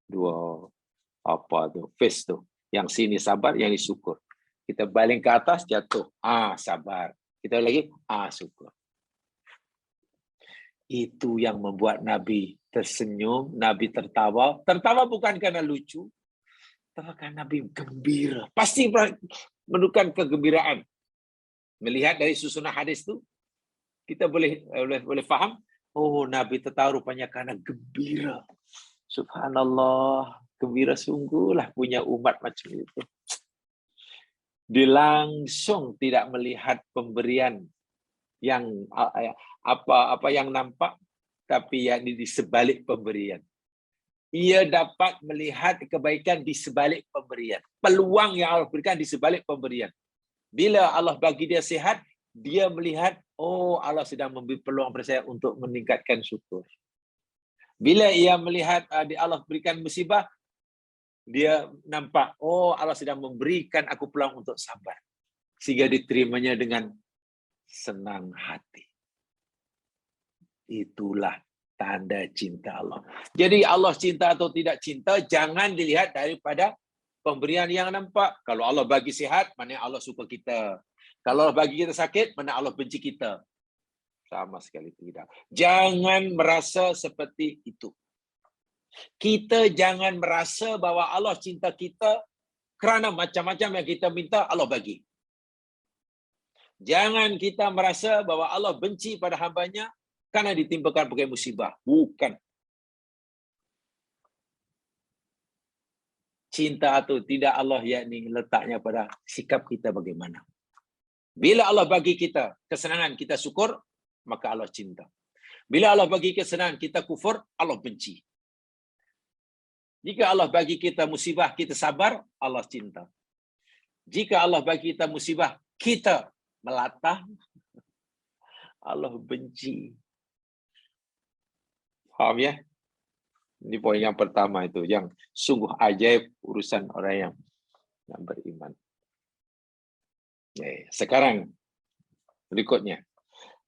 dua face tuh. Yang sini sabar, yang ini syukur. Kita baling ke atas, jatuh. Sabar. Kita lagi, syukur. Itu yang membuat Nabi tersenyum, Nabi tertawa. Tertawa bukan karena lucu, tapi karena Nabi gembira. Pasti menunjukkan kegembiraan. Melihat dari susunan hadis itu, kita boleh faham, Nabi tertawa rupanya karena gembira. Subhanallah, gembira sungguhlah punya umat macam itu. Dia langsung tidak melihat pemberian yang apa yang nampak, tapi yakni di sebalik pemberian. Ia dapat melihat kebaikan di sebalik pemberian. Peluang yang Allah berikan di sebalik pemberian. Bila Allah bagi dia sihat, dia melihat, Allah sedang memberi peluang pada saya untuk meningkatkan syukur. Bila ia melihat Allah berikan musibah, dia nampak, Allah sedang memberikan aku peluang untuk sabar. Sehingga diterimanya dengan senang hati. Itulah tanda cinta Allah. Jadi Allah cinta atau tidak cinta, jangan dilihat daripada pemberian yang nampak. Kalau Allah bagi sihat, mana Allah suka kita. Kalau Allah bagi kita sakit, mana Allah benci kita. Sama sekali tidak. Jangan merasa seperti itu. Kita jangan merasa bahwa Allah cinta kita kerana macam-macam yang kita minta Allah bagi. Jangan kita merasa bahwa Allah benci pada hambanya karena ditimpakan pakai musibah. Bukan. Cinta atau tidak Allah yakni letaknya pada sikap kita bagaimana. Bila Allah bagi kita kesenangan, kita syukur, maka Allah cinta. Bila Allah bagi kesenangan, kita kufur, Allah benci. Jika Allah bagi kita musibah, kita sabar, Allah cinta. Jika Allah bagi kita musibah, kita melatah, Allah benci. Faham ya? Ini poin yang pertama itu, yang sungguh ajaib urusan orang yang beriman. Sekarang berikutnya,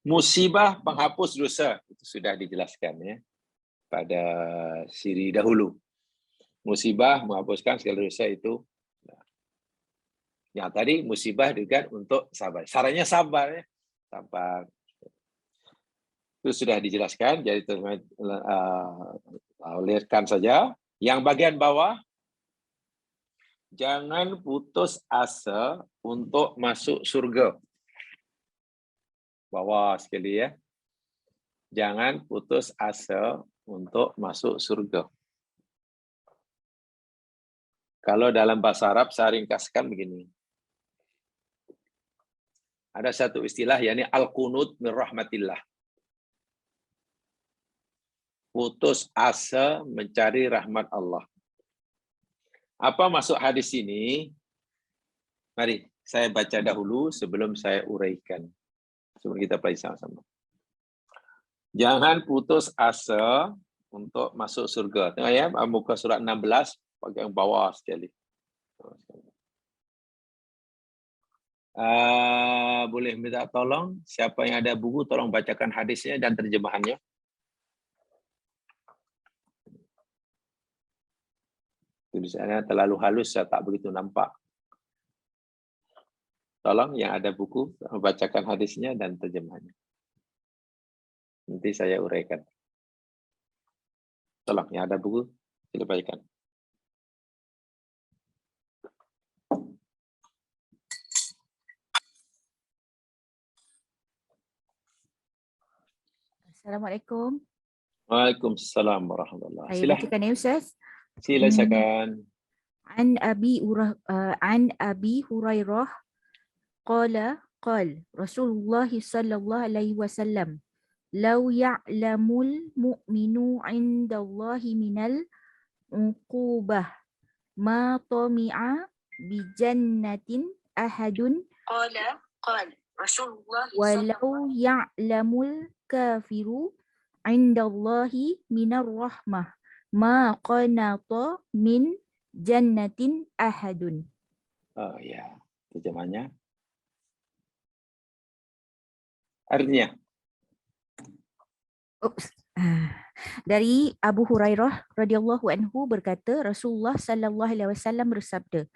musibah penghapus dosa, itu sudah dijelaskan ya pada siri dahulu. Musibah menghapuskan segala dosa itu. Yang tadi musibah juga untuk sabar. Sarannya sabar ya. Sabar. Itu sudah dijelaskan, jadi lihatkan saja. Yang bagian bawah, jangan putus asa untuk masuk surga. Bawah sekali ya. Jangan putus asa untuk masuk surga. Kalau dalam bahasa Arab saya ringkaskan begini. Ada satu istilah yakni al-qunut min rahmatillah. Putus asa mencari rahmat Allah. Apa maksud hadis ini? Mari saya baca dahulu sebelum saya uraikan. Sebelum kita pelajari sama-sama. Jangan putus asa untuk masuk surga. Tengok ya, muka surat 16 bagian bawah sekali. Boleh minta tolong siapa yang ada buku tolong bacakan hadisnya dan terjemahannya. Tulisannya terlalu halus, saya tak begitu nampak. Tolong yang ada buku bacakan hadisnya dan terjemahannya. Nanti saya uraikan. Tolong yang ada buku sila bacakan. Assalamualaikum. Waalaikumsalam warahmatullahi wabarakatuh. Saya bacakan ya Ustaz. Silakan. An Abi Hurairah qala Rasulullah sallallahu alaihi wasallam law ya'lamul mu'minu 'indallahi minal uqubah ma tami'a bi jannatin ahadun qala Rasulullah walau ya'lamul kafiru 'indallahi minar rahmah ma qanata min jannatin ahadun. Oh ya, terjemahnya. Artinya dari Abu Hurairah radhiyallahu anhu berkata Rasulullah sallallahu alaihi wasallam bersabda,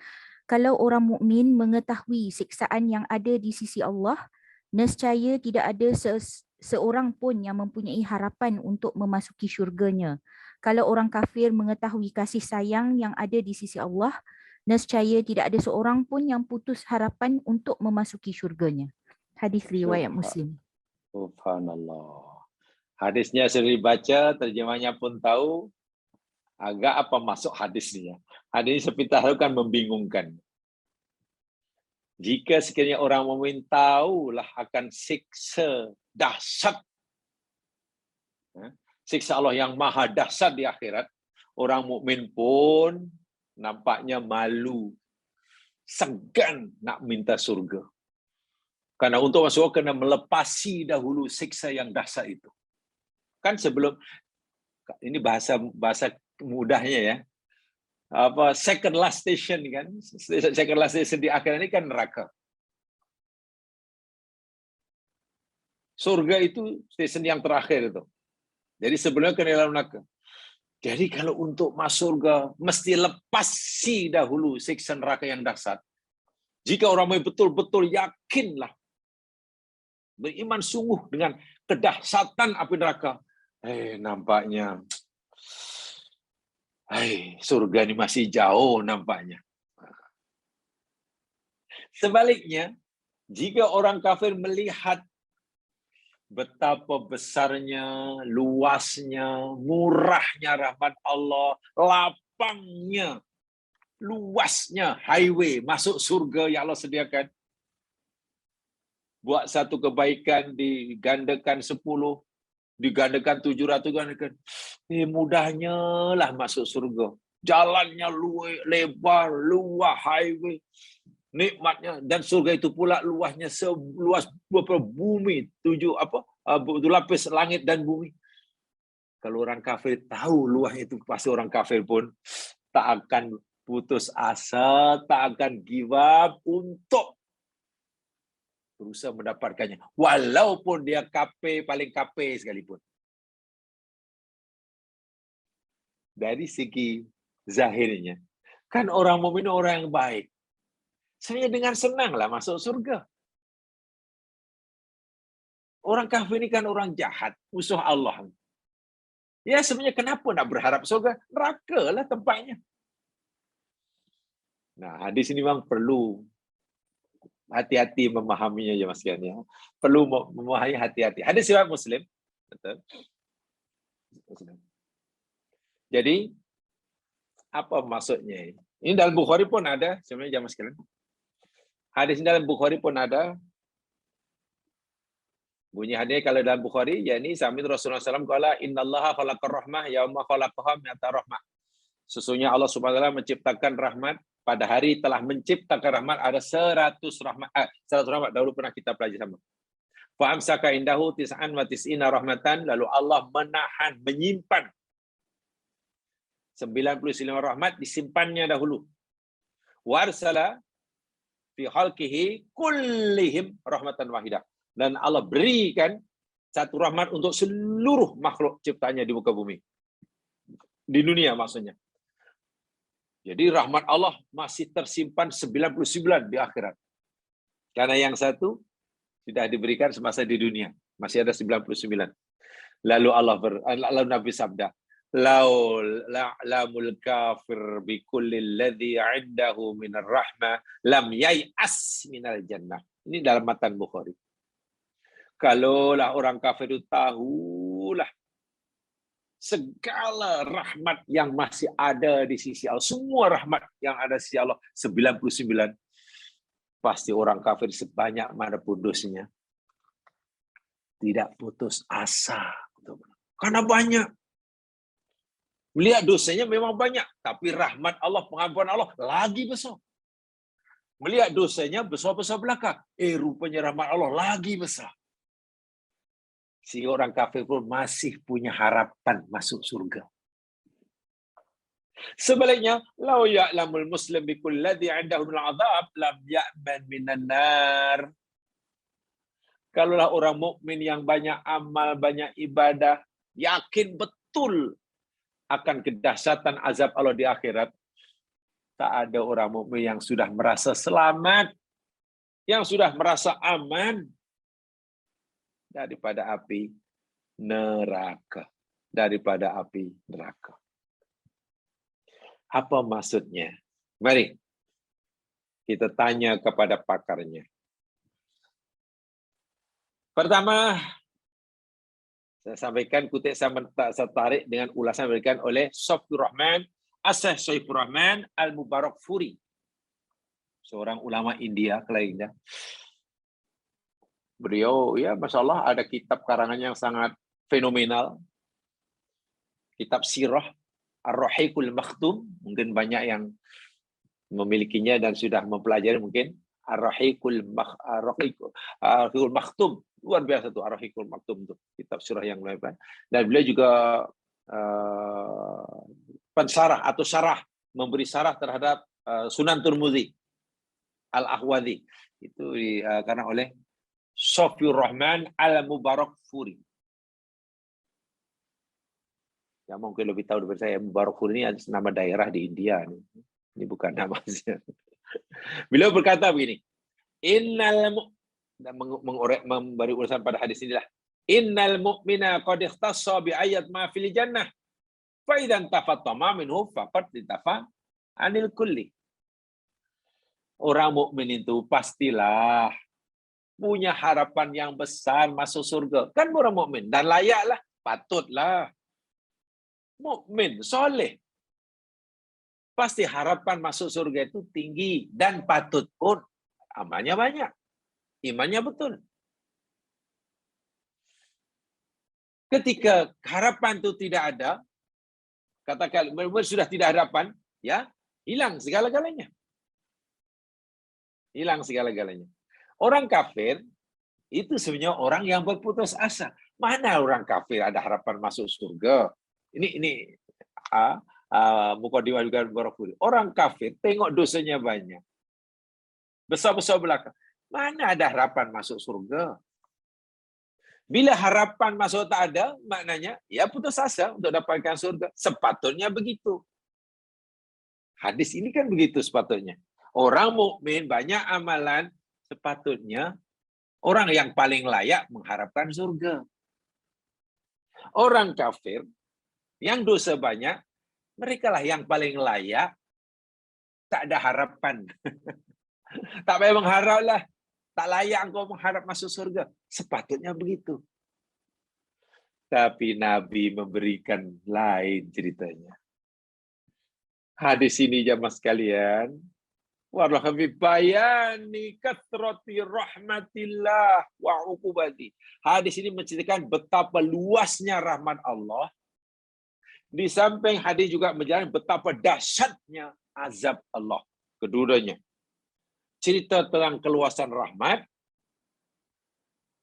kalau orang mukmin mengetahui siksaan yang ada di sisi Allah, nescaya tidak ada seorang pun yang mempunyai harapan untuk memasuki syurganya. Kalau orang kafir mengetahui kasih sayang yang ada di sisi Allah, nescaya tidak ada seorang pun yang putus harapan untuk memasuki syurganya. Hadis riwayat Muslim. Subhanallah. Hadisnya sudah dibaca, terjemahnya pun tahu. Agak apa masuk hadisnya? Hadis sepintas kan membingungkan. Jika sekiranya orang mukmin tahulah akan siksa dahsyat, siksa Allah yang maha dahsyat di akhirat, orang mukmin pun nampaknya malu, segan nak minta surga. Karena untuk masuk kena melepasi dahulu siksa yang dahsyat itu. Kan sebelum, ini bahasa mudahnya ya, second last station kan, second last station di akhirat ini kan neraka. Surga itu station yang terakhir itu. Jadi sebelumnya kena dalam neraka. Jadi kalau untuk masuk surga mesti lepasi dahulu siksa neraka yang dahsyat. Jika orang betul-betul yakinlah, beriman sungguh dengan kedahsyatan api neraka, nampaknya surga ini masih jauh nampaknya. Sebaliknya, jika orang kafir melihat betapa besarnya, luasnya, murahnya rahmat Allah, lapangnya, luasnya highway masuk surga yang Allah sediakan. Buat satu kebaikan digandakan 10, digandakan 700, gandakan. Mudahnya lah masuk surga. Jalannya lebar, luas highway. Nikmatnya, dan surga itu pula luasnya seluas bumi, 7 lapis langit dan bumi. Kalau orang kafir tahu luas itu, pasti orang kafir pun tak akan putus asa, tak akan give up untuk berusaha mendapatkannya, walaupun dia kafir, paling kafir sekalipun. Dari segi zahirnya, kan orang mukmin orang yang baik. Saya dengan senanglah masuk surga. Orang kafir ini kan orang jahat, musuh Allah. Ya sebenarnya kenapa nak berharap surga? Neraka lah tempatnya. Nah, hadis ini memang perlu hati-hati memahaminya ya Mas Kian ya. Perlu memahami hati-hati. Hadis riwayat Muslim. Betul. Jadi apa maksudnya ini? Ini dalam Bukhari pun ada, sebenarnya jamaah sekalian. Hadis dalam Bukhari pun ada. Bunyi hadis kalau dalam Bukhari, yakni sami Rasulullah SAW kala innallaha khalaqar rahmah yauma khalaqaha mi'ata rahmah. Sesungguhnya Allah Subhanahu wa taala menciptakan rahmat, pada hari telah menciptakan rahmat ada 100 rahmat. 100 rahmat dahulu pernah kita pelajari sama. Fa amsaka indahu tis'an wa tis'ina rahmatan, lalu Allah menahan, menyimpan 99 rahmat, disimpannya dahulu. Wa arsala fi khalqihi kullihim rahmatan wahidah. Dan Allah berikan satu rahmat untuk seluruh makhluk ciptanya di muka bumi. Di dunia maksudnya. Jadi rahmat Allah masih tersimpan 99 di akhirat. Karena yang satu sudah diberikan semasa di dunia. Masih ada 99. Lalu lalu Nabi sabda, lamul kafir bi kulli alladhi 'indahu minar rahmah lam yai'as minal jannah. Ini dalam matan Bukhari. Kalaulah orang kafir itu tahulah segala rahmat yang masih ada di sisi Allah, semua rahmat yang ada di sisi Allah 99, pasti orang kafir sebanyak manapun dosanya tidak putus asa. Karena banyak. Melihat dosanya memang banyak, tapi rahmat Allah, pengampunan Allah lagi besar. Melihat dosanya besar-besar belaka, rupanya rahmat Allah lagi besar. Sehingga orang kafir pun masih punya harapan masuk surga. Sebaliknya, lau ya'lamul muslim bikul ladzi 'indahu minal 'adzab lam ya'man minan nar. Kalaulah orang mukmin yang banyak amal, banyak ibadah, yakin betul akan kedahsyatan azab Allah di akhirat, tak ada orang mukmin yang sudah merasa selamat, yang sudah merasa aman daripada api neraka. Daripada api neraka. Apa maksudnya? Mari kita tanya kepada pakarnya. Pertama, saya sampaikan kutip saya tertarik dengan ulasan yang diberikan oleh Saifur Rahman, Asy-Syaikh Saifur Rahman Al-Mubarakfuri, seorang ulama India lainnya. Beliau ya masyaallah ada kitab karangannya yang sangat fenomenal. Kitab Sirah Ar-Rahiqul Makhtum, mungkin banyak yang memilikinya dan sudah mempelajari mungkin Ar-Rahiqul Makhtum. Luar biasa tuh Ar-Rahiqul Makhtum tuh, kitab sirah yang lebar. Dan beliau juga pensarah atau syarah, memberi syarah terhadap Sunan Tirmidzi Al-Ahwadhi. Itu karena oleh Saifur Rahman Al-Mubarakfuri. Ya mungkin lebih tahu daripada saya, Mubarakfuri ini adalah nama daerah di India. Ini bukan nama. Beliau berkata begini, memberi urusan pada hadis inilah, innal mu'mina qad ikhtassa bi ayat ma fil jannah fa idzan tafattama minhu faqad litafa anil kulli. Orang mukmin itu pastilah punya harapan yang besar masuk surga. Kan orang mukmin dan layaklah, patutlah. Mukmin soleh. Pasti harapan masuk surga itu tinggi dan patut pun. Amalnya banyak. Imannya betul. Ketika harapan itu tidak ada, katakan sudah tidak harapan, ya, hilang segala-galanya. Hilang segala-galanya. Orang kafir itu sebenarnya orang yang berputus asa. Mana orang kafir ada harapan masuk surga? Ini mukadimah juga Mubarakfuri. Orang kafir tengok dosanya banyak. Besar-besar belakang. Mana ada harapan masuk surga? Bila harapan masuk tak ada, maknanya ya putus asa untuk dapatkan surga. Sepatutnya begitu. Hadis ini kan begitu sepatutnya. Orang mukmin banyak amalan, sepatutnya orang yang paling layak mengharapkan surga. Orang kafir yang dosa banyak, merekalah yang paling layak tak ada harapan. Tak payah mengharaplah. Tak layak engkau mengharap masuk surga. Sepatutnya begitu. Tapi Nabi memberikan lain ceritanya. Hadis ini jamaah sekalian. Warahmi bayani kathrati rahmatillah wa uqubati. Hadis ini menceritakan betapa luasnya rahmat Allah. Di samping hadis juga menjelaskan betapa dahsyatnya azab Allah. Kedua-duanya. Cerita tentang keluasan rahmat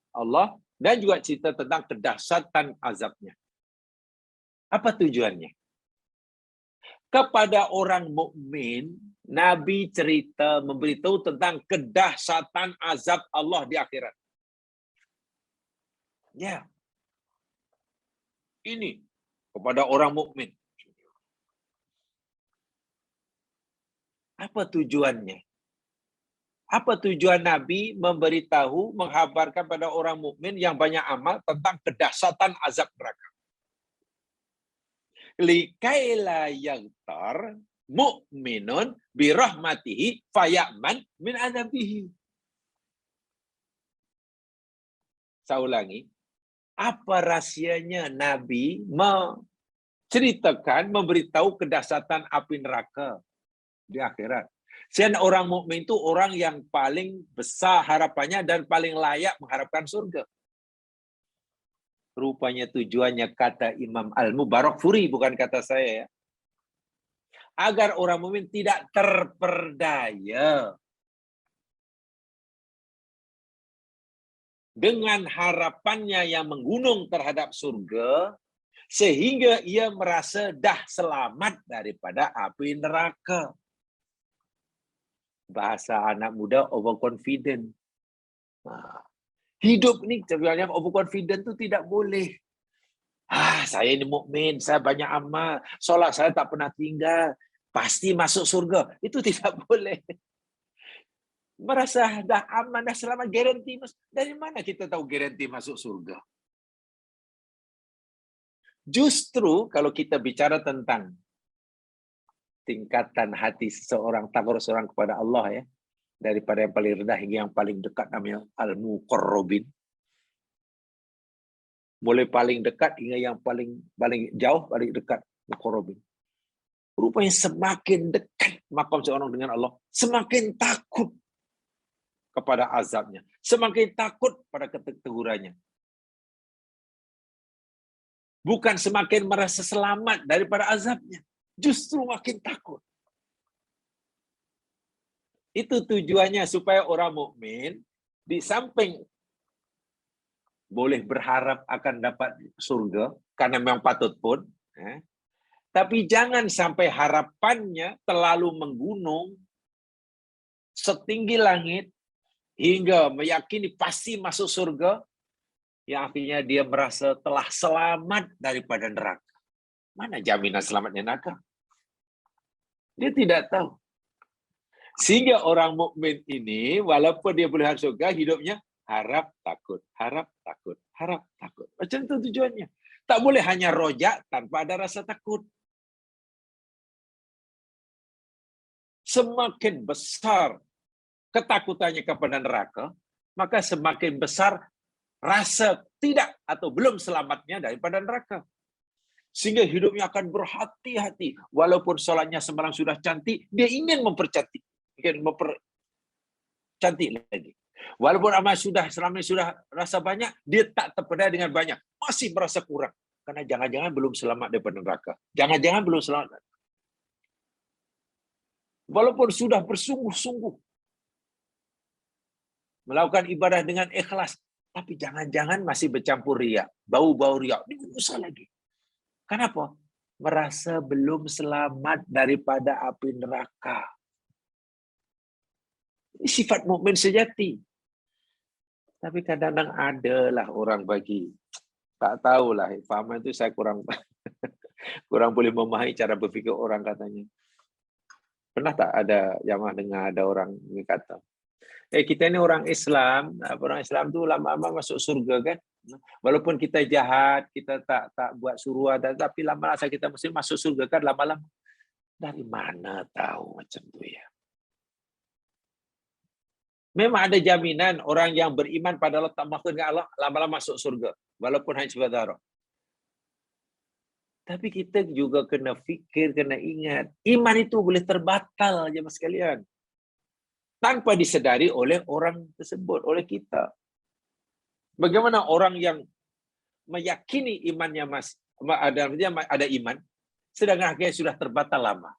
Allah dan juga cerita tentang kedahsyatan azabnya. Apa tujuannya? Kepada orang mukmin, Nabi cerita memberitahu tentang kedahsyatan azab Allah di akhirat. Ya. Ini kepada orang mukmin. Apa tujuannya? Apa tujuan Nabi memberitahu, menghabarkan pada orang mukmin yang banyak amal tentang kedahsyatan azab neraka? Likaila yaghtar mu'minun birahmatihi fayaman min adzabihi. Saya ulangi. Apa rahsianya Nabi menceritakan, memberitahu kedahsyatan api neraka di akhirat? Dan orang mukmin itu orang yang paling besar harapannya dan paling layak mengharapkan surga. Rupanya tujuannya, kata Imam Al-Mubarakfuri, bukan kata saya ya, agar orang mukmin tidak terperdaya dengan harapannya yang menggunung terhadap surga, sehingga ia merasa dah selamat daripada api neraka. Bahasa anak muda, overconfident. Hidup ni sebenarnya overconfident tu tidak boleh. Saya ni mukmin, saya banyak amal, solat saya tak pernah tinggal, pasti masuk surga. Itu tidak boleh. Merasa dah aman, dah selamat, garanti. Dari mana kita tahu garanti masuk surga? Justru kalau kita bicara tentang tingkatan hati seseorang, takut seseorang kepada Allah ya, daripada yang paling rendah hingga yang paling dekat, namanya al-muqarrabin. Mulai paling dekat hingga yang paling jauh, paling dekat, muqarrabin. Rupanya semakin dekat makam seorang dengan Allah, semakin takut kepada azabnya, semakin takut pada ketegurannya. Bukan semakin merasa selamat daripada azabnya, justru makin takut. Itu tujuannya, supaya orang mukmin di samping boleh berharap akan dapat surga, karena memang patut pun, tapi jangan sampai harapannya terlalu menggunung setinggi langit hingga meyakini pasti masuk surga, yang akhirnya dia merasa telah selamat daripada neraka. Mana jaminan selamatnya neraka? Dia tidak tahu. Sehingga orang mukmin ini, walaupun dia boleh masuk surga, hidupnya harap takut, harap takut, harap takut. Macam itu tujuannya. Tak boleh hanya rojak tanpa ada rasa takut. Semakin besar ketakutannya kepada neraka, maka semakin besar rasa tidak atau belum selamatnya daripada neraka. Sehingga hidupnya akan berhati-hati. Walaupun solatnya semalam sudah cantik, dia ingin mempercantik. Ingin mempercantik lagi. Walaupun amal selama ini sudah rasa banyak, dia tak terpedaya dengan banyak. Masih merasa kurang. Karena jangan-jangan belum selamat daripada neraka. Jangan-jangan belum selamat. Walaupun sudah bersungguh-sungguh melakukan ibadah dengan ikhlas, tapi jangan-jangan masih bercampur riak. Bau-bau riak. Ini usah lagi. Kenapa? Merasa belum selamat daripada api neraka. Ini sifat mukmin sejati. Tapi kadang-kadang adalah orang bagi. Tak tahulah, fahaman itu saya kurang kurang boleh memahami cara berfikir orang katanya. Pernah tak ada jamaah dengar ada orang yang kata, kita ni orang Islam, orang Islam tu lama-lama masuk surga kan? Walaupun kita jahat, kita tak buat suruhan, tapi lama-lama kita mesti masuk surga kan lama-lama. Dari mana tahu macam tu ya? Memang ada jaminan orang yang beriman pada Allah, tak makhluk dengan Allah, lama-lama masuk surga. Walaupun hanya sebentar. Tapi kita juga kena fikir, kena ingat. Iman itu boleh terbatal, jemaah sekalian. Tanpa disedari oleh orang tersebut, oleh kita. Bagaimana orang yang meyakini imannya ada iman, sedangkan akhirnya sudah terbatal lama.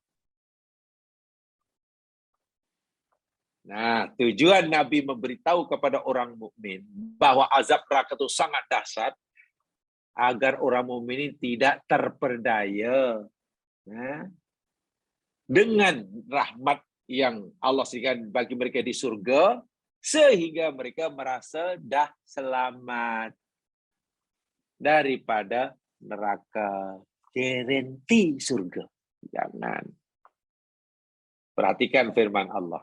Nah, tujuan Nabi memberitahu kepada orang mukmin bahwa azab neraka itu sangat dahsyat agar orang mukmin ini tidak terperdaya dengan rahmat yang Allah berikan bagi mereka di surga, sehingga mereka merasa dah selamat daripada neraka, garanti surga. Jangan. Perhatikan firman Allah.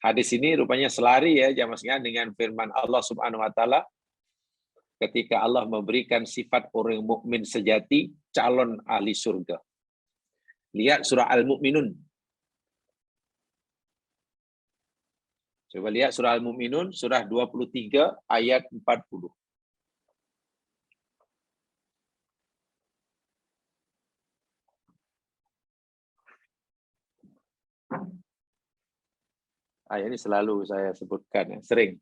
Hadis ini rupanya selari ya jamaah sekalian dengan firman Allah Subhanahu wa taala ketika Allah memberikan sifat orang mukmin sejati, calon ahli surga. Lihat surah Al-Mu'minun. Coba lihat surah Al-Mu'minun, surah 23 ayat 40. Ayat ini selalu saya sebutkan, sering.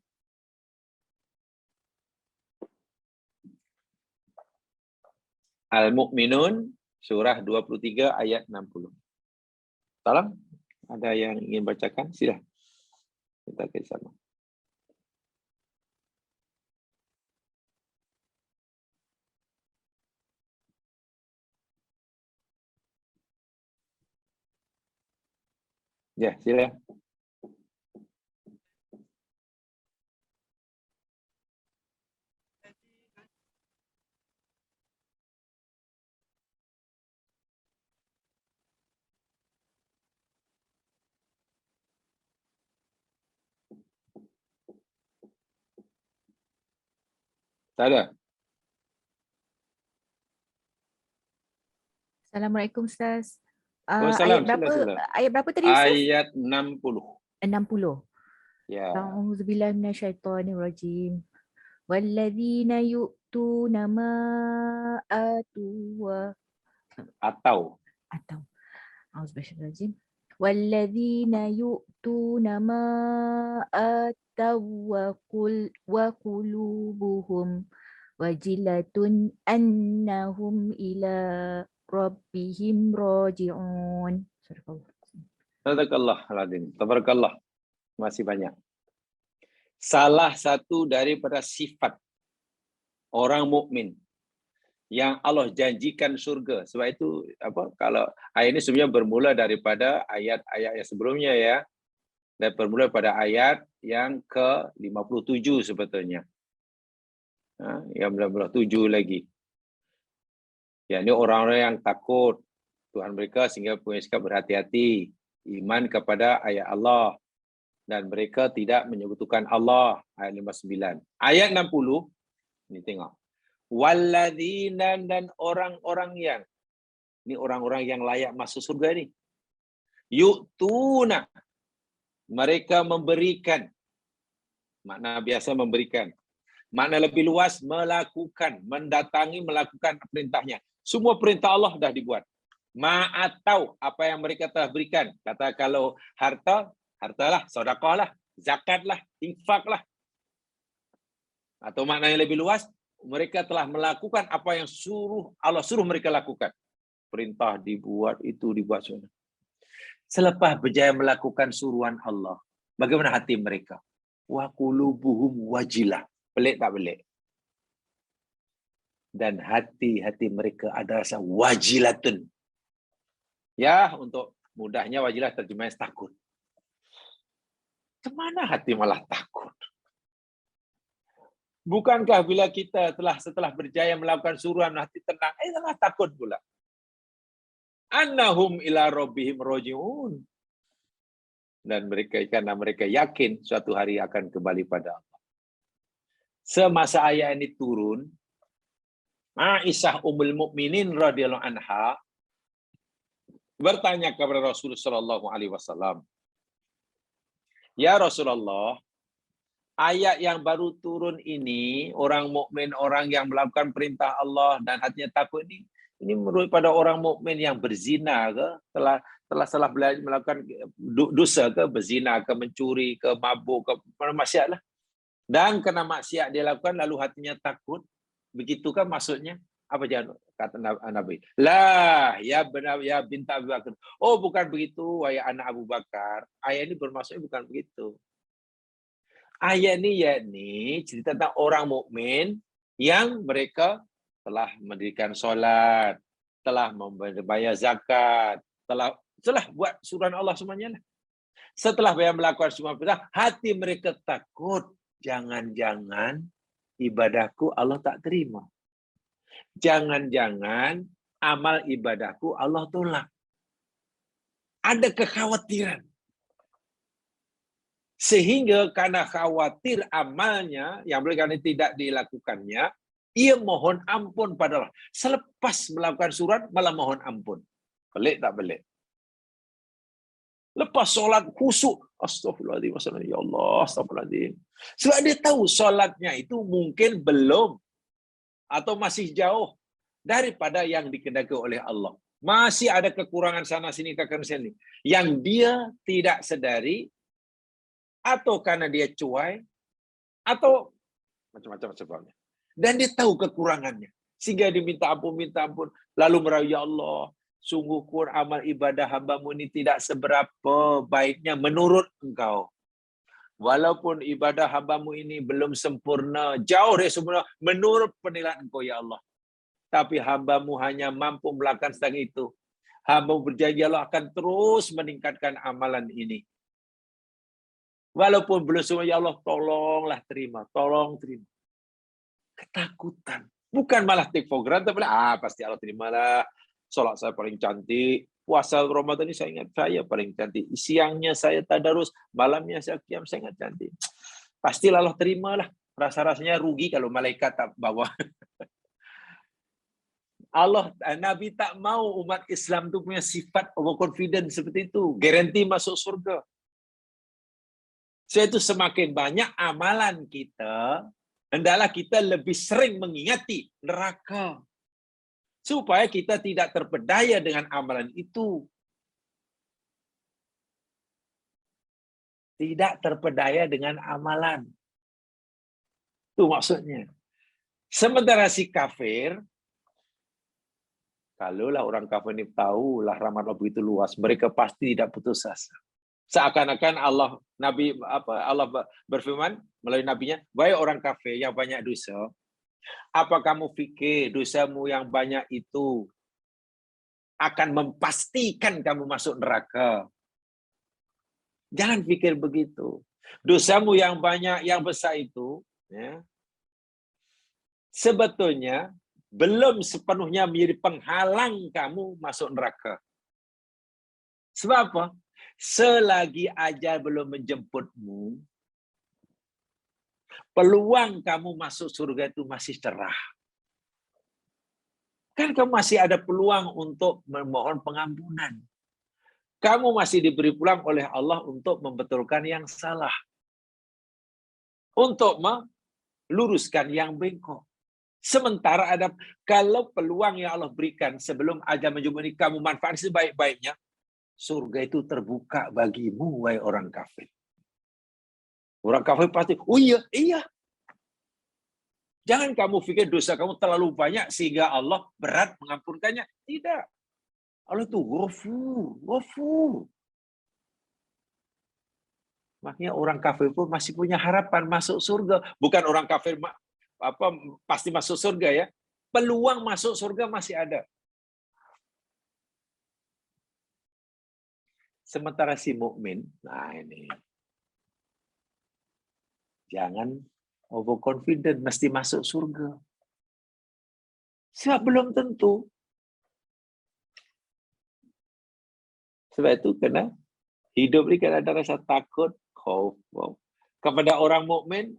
Al-Mu'minun, surah 23 ayat 60. Tolong, ada yang ingin bacakan? Sila. Kita ke sana. Ya, sila. Tak ada. Assalamualaikum Ustaz. Waalaikumsalam. Sila. Ayat berapa tadi Ustaz? Ayat 60. 60. Ya. A'udzubillahi minasyaitonirrajim. Walladzina yu'tuna ma atu wa Atau. A'udzubillahi walladzina yu'tuna ma ataw wa qulubuhum wajilatun annahum ila rabbihim raji'un. Sadaqallahul-azim. Tabarakallah. Masih banyak. Salah satu daripada sifat orang mukmin yang Allah janjikan surga. Sebab itu kalau ayat ini sebenarnya bermula daripada ayat-ayat yang sebelumnya ya. Dan bermula pada ayat yang ke-57 sebetulnya. Yang 57 lagi. Ya, ini orang-orang yang takut Tuhan mereka sehingga punya sikap berhati-hati, iman kepada ayat Allah dan mereka tidak menyekutukan Allah, ayat 59. Ayat 60 ini tengok. Walladzina, dan orang-orang yang, ini orang-orang yang layak masuk surga ni. Yu'tuna, mereka memberikan. Makna biasa memberikan. Makna lebih luas melakukan, mendatangi, melakukan perintahnya. Semua perintah Allah dah dibuat. Ma'atau, apa yang mereka telah berikan. Kata kalau hartalah, sedekahlah, zakatlah, infaklah. Atau makna yang lebih luas, mereka telah melakukan apa yang Allah suruh mereka lakukan. Perintah dibuat, itu dibuat semua. Selepas berjaya melakukan suruhan Allah, bagaimana hati mereka? Wa qulubuhum wajilah. Pelik tak pelik? Dan hati-hati mereka ada rasa wajilatun. Ya, untuk mudahnya wajilah terjemahnya takut. Kemana hati malah takut? Bukankah bila kita setelah berjaya melakukan suruhan hati tenang, telah takut pula. Annahum ila rabbihim raji'un. Dan karena mereka yakin suatu hari akan kembali pada Allah. Semasa ayat ini turun, Aisyah Ummul Mukminin radhiyallahu anha bertanya kepada Rasulullah sallallahu alaihi wasallam, "Ya Rasulullah, ayat yang baru turun ini, orang mukmin, orang yang melakukan perintah Allah dan hatinya takut ini menurut pada orang mukmin yang berzina ke, telah melakukan dosa ke, berzina ke, mencuri ke, mabuk ke, maksiat lah. Dan kena maksiat dia lakukan lalu hatinya takut. Begitu kan maksudnya? Apa jangan kata Nabi? Lah, ya benar ya binti Abu Bakar. Oh, bukan begitu, wahai anak Abu Bakar. Ayat ini bermaksudnya bukan begitu. Ayat ini yakni cerita tentang orang mukmin yang mereka telah mendirikan solat, telah membayar zakat, telah buat suruhan Allah semuanya. Setelah melakukan semua perintah, hati mereka takut. Jangan-jangan ibadahku Allah tak terima. Jangan-jangan amal ibadahku Allah tolak. Ada kekhawatiran. Sehingga karena khawatir amalnya yang karena tidak dilakukannya, ia mohon ampun pada Allah. Selepas melakukan surat malah mohon ampun. Pelik tak pelik? Lepas solat khusyuk, astagfirullahaladzim, ya Allah, astagfirullahaladzim. Sebab dia tahu solatnya itu mungkin belum atau masih jauh daripada yang dikehendaki oleh Allah. Masih ada kekurangan sana sini, kekurangan sini. Yang dia tidak sedari, atau karena dia cuai, atau macam-macam sebabnya. Dan dia tahu kekurangannya. Sehingga dia minta ampun. Lalu merayu, ya Allah, sungguh kur amal ibadah hambamu ini tidak seberapa baiknya menurut engkau. Walaupun ibadah hambamu ini belum sempurna, jauh dari sempurna menurut penilaian engkau, ya Allah. Tapi hambamu hanya mampu melakukan sedang itu. Hambamu berjanji Allah akan terus meningkatkan amalan ini. Walaupun belum semua, ya Allah, tolonglah terima, tolong terima. Ketakutan. Bukan malah take for granted, pasti Allah terimalah. Salat saya paling cantik, puasa Ramadan ini saya ingat saya paling cantik. Siangnya saya tadarus, malamnya saya qiyam, saya ingat cantik. Pastilah Allah terimalah. Rasa-rasanya rugi kalau malaikat tak bawa. Nabi tak mau umat Islam itu punya sifat overconfident seperti itu. Garanti masuk surga. Itu semakin banyak amalan kita, hendaklah kita lebih sering mengingati neraka. Supaya kita tidak terpedaya dengan amalan itu. Tidak terpedaya dengan amalan. Itu maksudnya. Sementara si kafir, kalaulah orang kafir ini tahulah rahmat Allah begitu luas, mereka pasti tidak putus asa. Seakan-akan Allah berfirman melalui nabinya, wahai orang kafir yang banyak dosa, apa kamu fikir dosamu yang banyak itu akan memastikan kamu masuk neraka? Jangan pikir begitu. Dosamu yang banyak, yang besar itu, ya, sebetulnya belum sepenuhnya menjadi penghalang kamu masuk neraka. Sebab apa? Selagi ajal belum menjemputmu, peluang kamu masuk surga itu masih cerah. Kan kamu masih ada peluang untuk memohon pengampunan. Kamu masih diberi peluang oleh Allah untuk membetulkan yang salah. Untuk meluruskan yang bengkok. Sementara kalau peluang yang Allah berikan sebelum ajal menjemput ini kamu manfaatkan sebaik-baiknya, surga itu terbuka bagimu, wahai orang kafir. Orang kafir pasti, oh iya. Jangan kamu pikir dosa kamu terlalu banyak sehingga Allah berat mengampunkannya. Tidak. Allah itu ghafur. Makanya orang kafir pun masih punya harapan masuk surga. Bukan orang kafir pasti masuk surga ya. Peluang masuk surga masih ada. Sementara si mukmin, nah ini. Jangan overconfident mesti masuk surga. Sebab belum tentu. Sebab itu kena hidup ni kan ada rasa takut, khauf. Kepada orang mukmin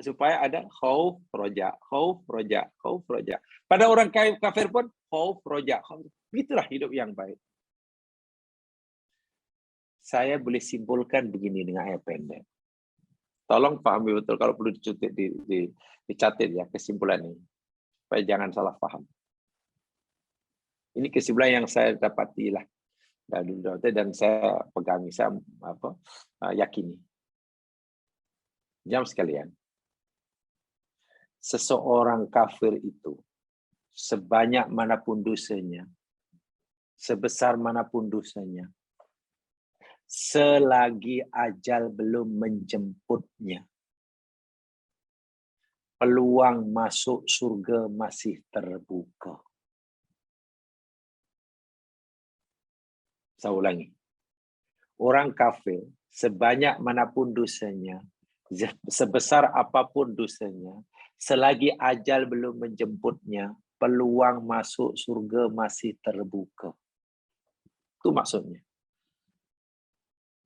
supaya ada khauf, roja, khauf, roja, khauf, roja. Pada orang kafir pun khauf, roja, khauf. Itulah hidup yang baik. Saya boleh simpulkan begini dengan ayat pendek. Tolong pahami betul kalau perlu dicatat ya kesimpulan ini. Supaya jangan salah paham. Ini kesimpulan yang saya dapati lah dan saya pegangi, saya yakini. Jam sekalian, seseorang kafir itu sebanyak manapun dosanya, sebesar manapun dosanya, selagi ajal belum menjemputnya, peluang masuk surga masih terbuka. Saya ulangi. Orang kafir, sebanyak manapun dosanya, sebesar apapun dosanya, selagi ajal belum menjemputnya, peluang masuk surga masih terbuka. Itu maksudnya.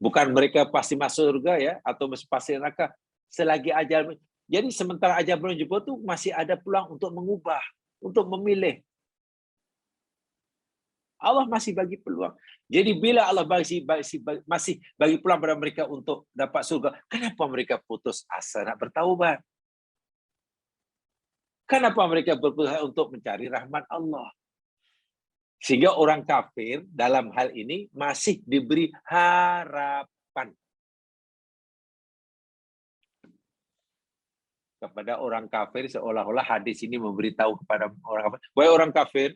Bukan mereka pasti masuk surga ya, atau pasti neraka. Selagi ajal, jadi sementara ajal belum jemput itu masih ada peluang untuk mengubah, untuk memilih. Allah masih bagi peluang. Jadi bila Allah masih bagi peluang pada mereka untuk dapat surga, kenapa mereka putus asa nak bertaubat? Kenapa mereka berputus asa untuk mencari rahmat Allah? Sehingga orang kafir dalam hal ini masih diberi harapan. Kepada orang kafir seolah-olah hadis ini memberitahu kepada orang kafir, wahai orang kafir,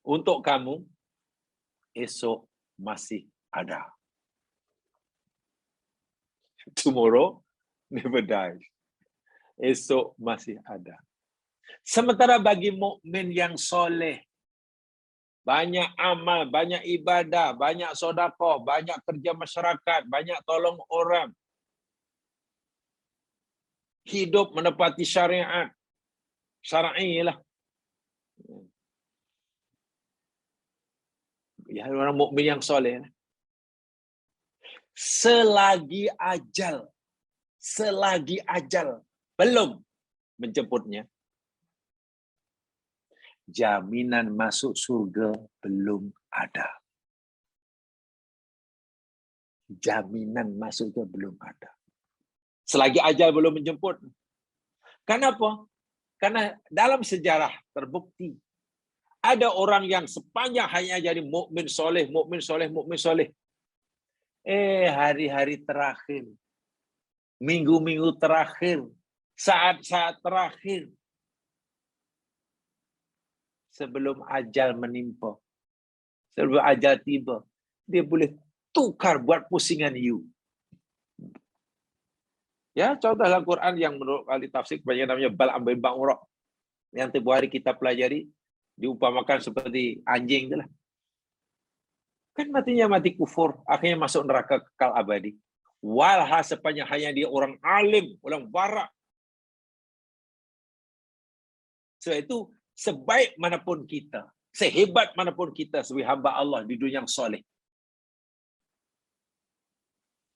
untuk kamu esok masih ada. Tomorrow never dies. Esok masih ada. Sementara bagi mukmin yang soleh, banyak amal, banyak ibadah, banyak sedekah, banyak kerja masyarakat, banyak tolong orang, hidup menepati syariat, syar'i lah. Ya, orang mukmin yang soleh. Selagi ajal belum menjemputnya, jaminan masuk surga belum ada. Jaminan masuk surga belum ada. Selagi ajal belum menjemput. Kenapa? Karena dalam sejarah terbukti ada orang yang sepanjang hayatnya jadi mukmin soleh, mukmin soleh, mukmin soleh. Hari-hari terakhir, minggu-minggu terakhir, saat-saat terakhir, sebelum ajal menimpa, sebelum ajal tiba, dia boleh tukar buat pusingan you. Ya, contoh dalam Quran yang menurut ahli tafsir kebanyakan namanya Bal'am bin Ba'urah, yang tempoh hari kita pelajari, diumpamakan seperti anjing itulah. Kan matinya mati kufur, akhirnya masuk neraka kekal abadi. Walha sepanjang hayat dia orang alim, orang barak. Sebab itu sebaik manapun kita, sehebat manapun kita sebagai hamba Allah di dunia yang soleh,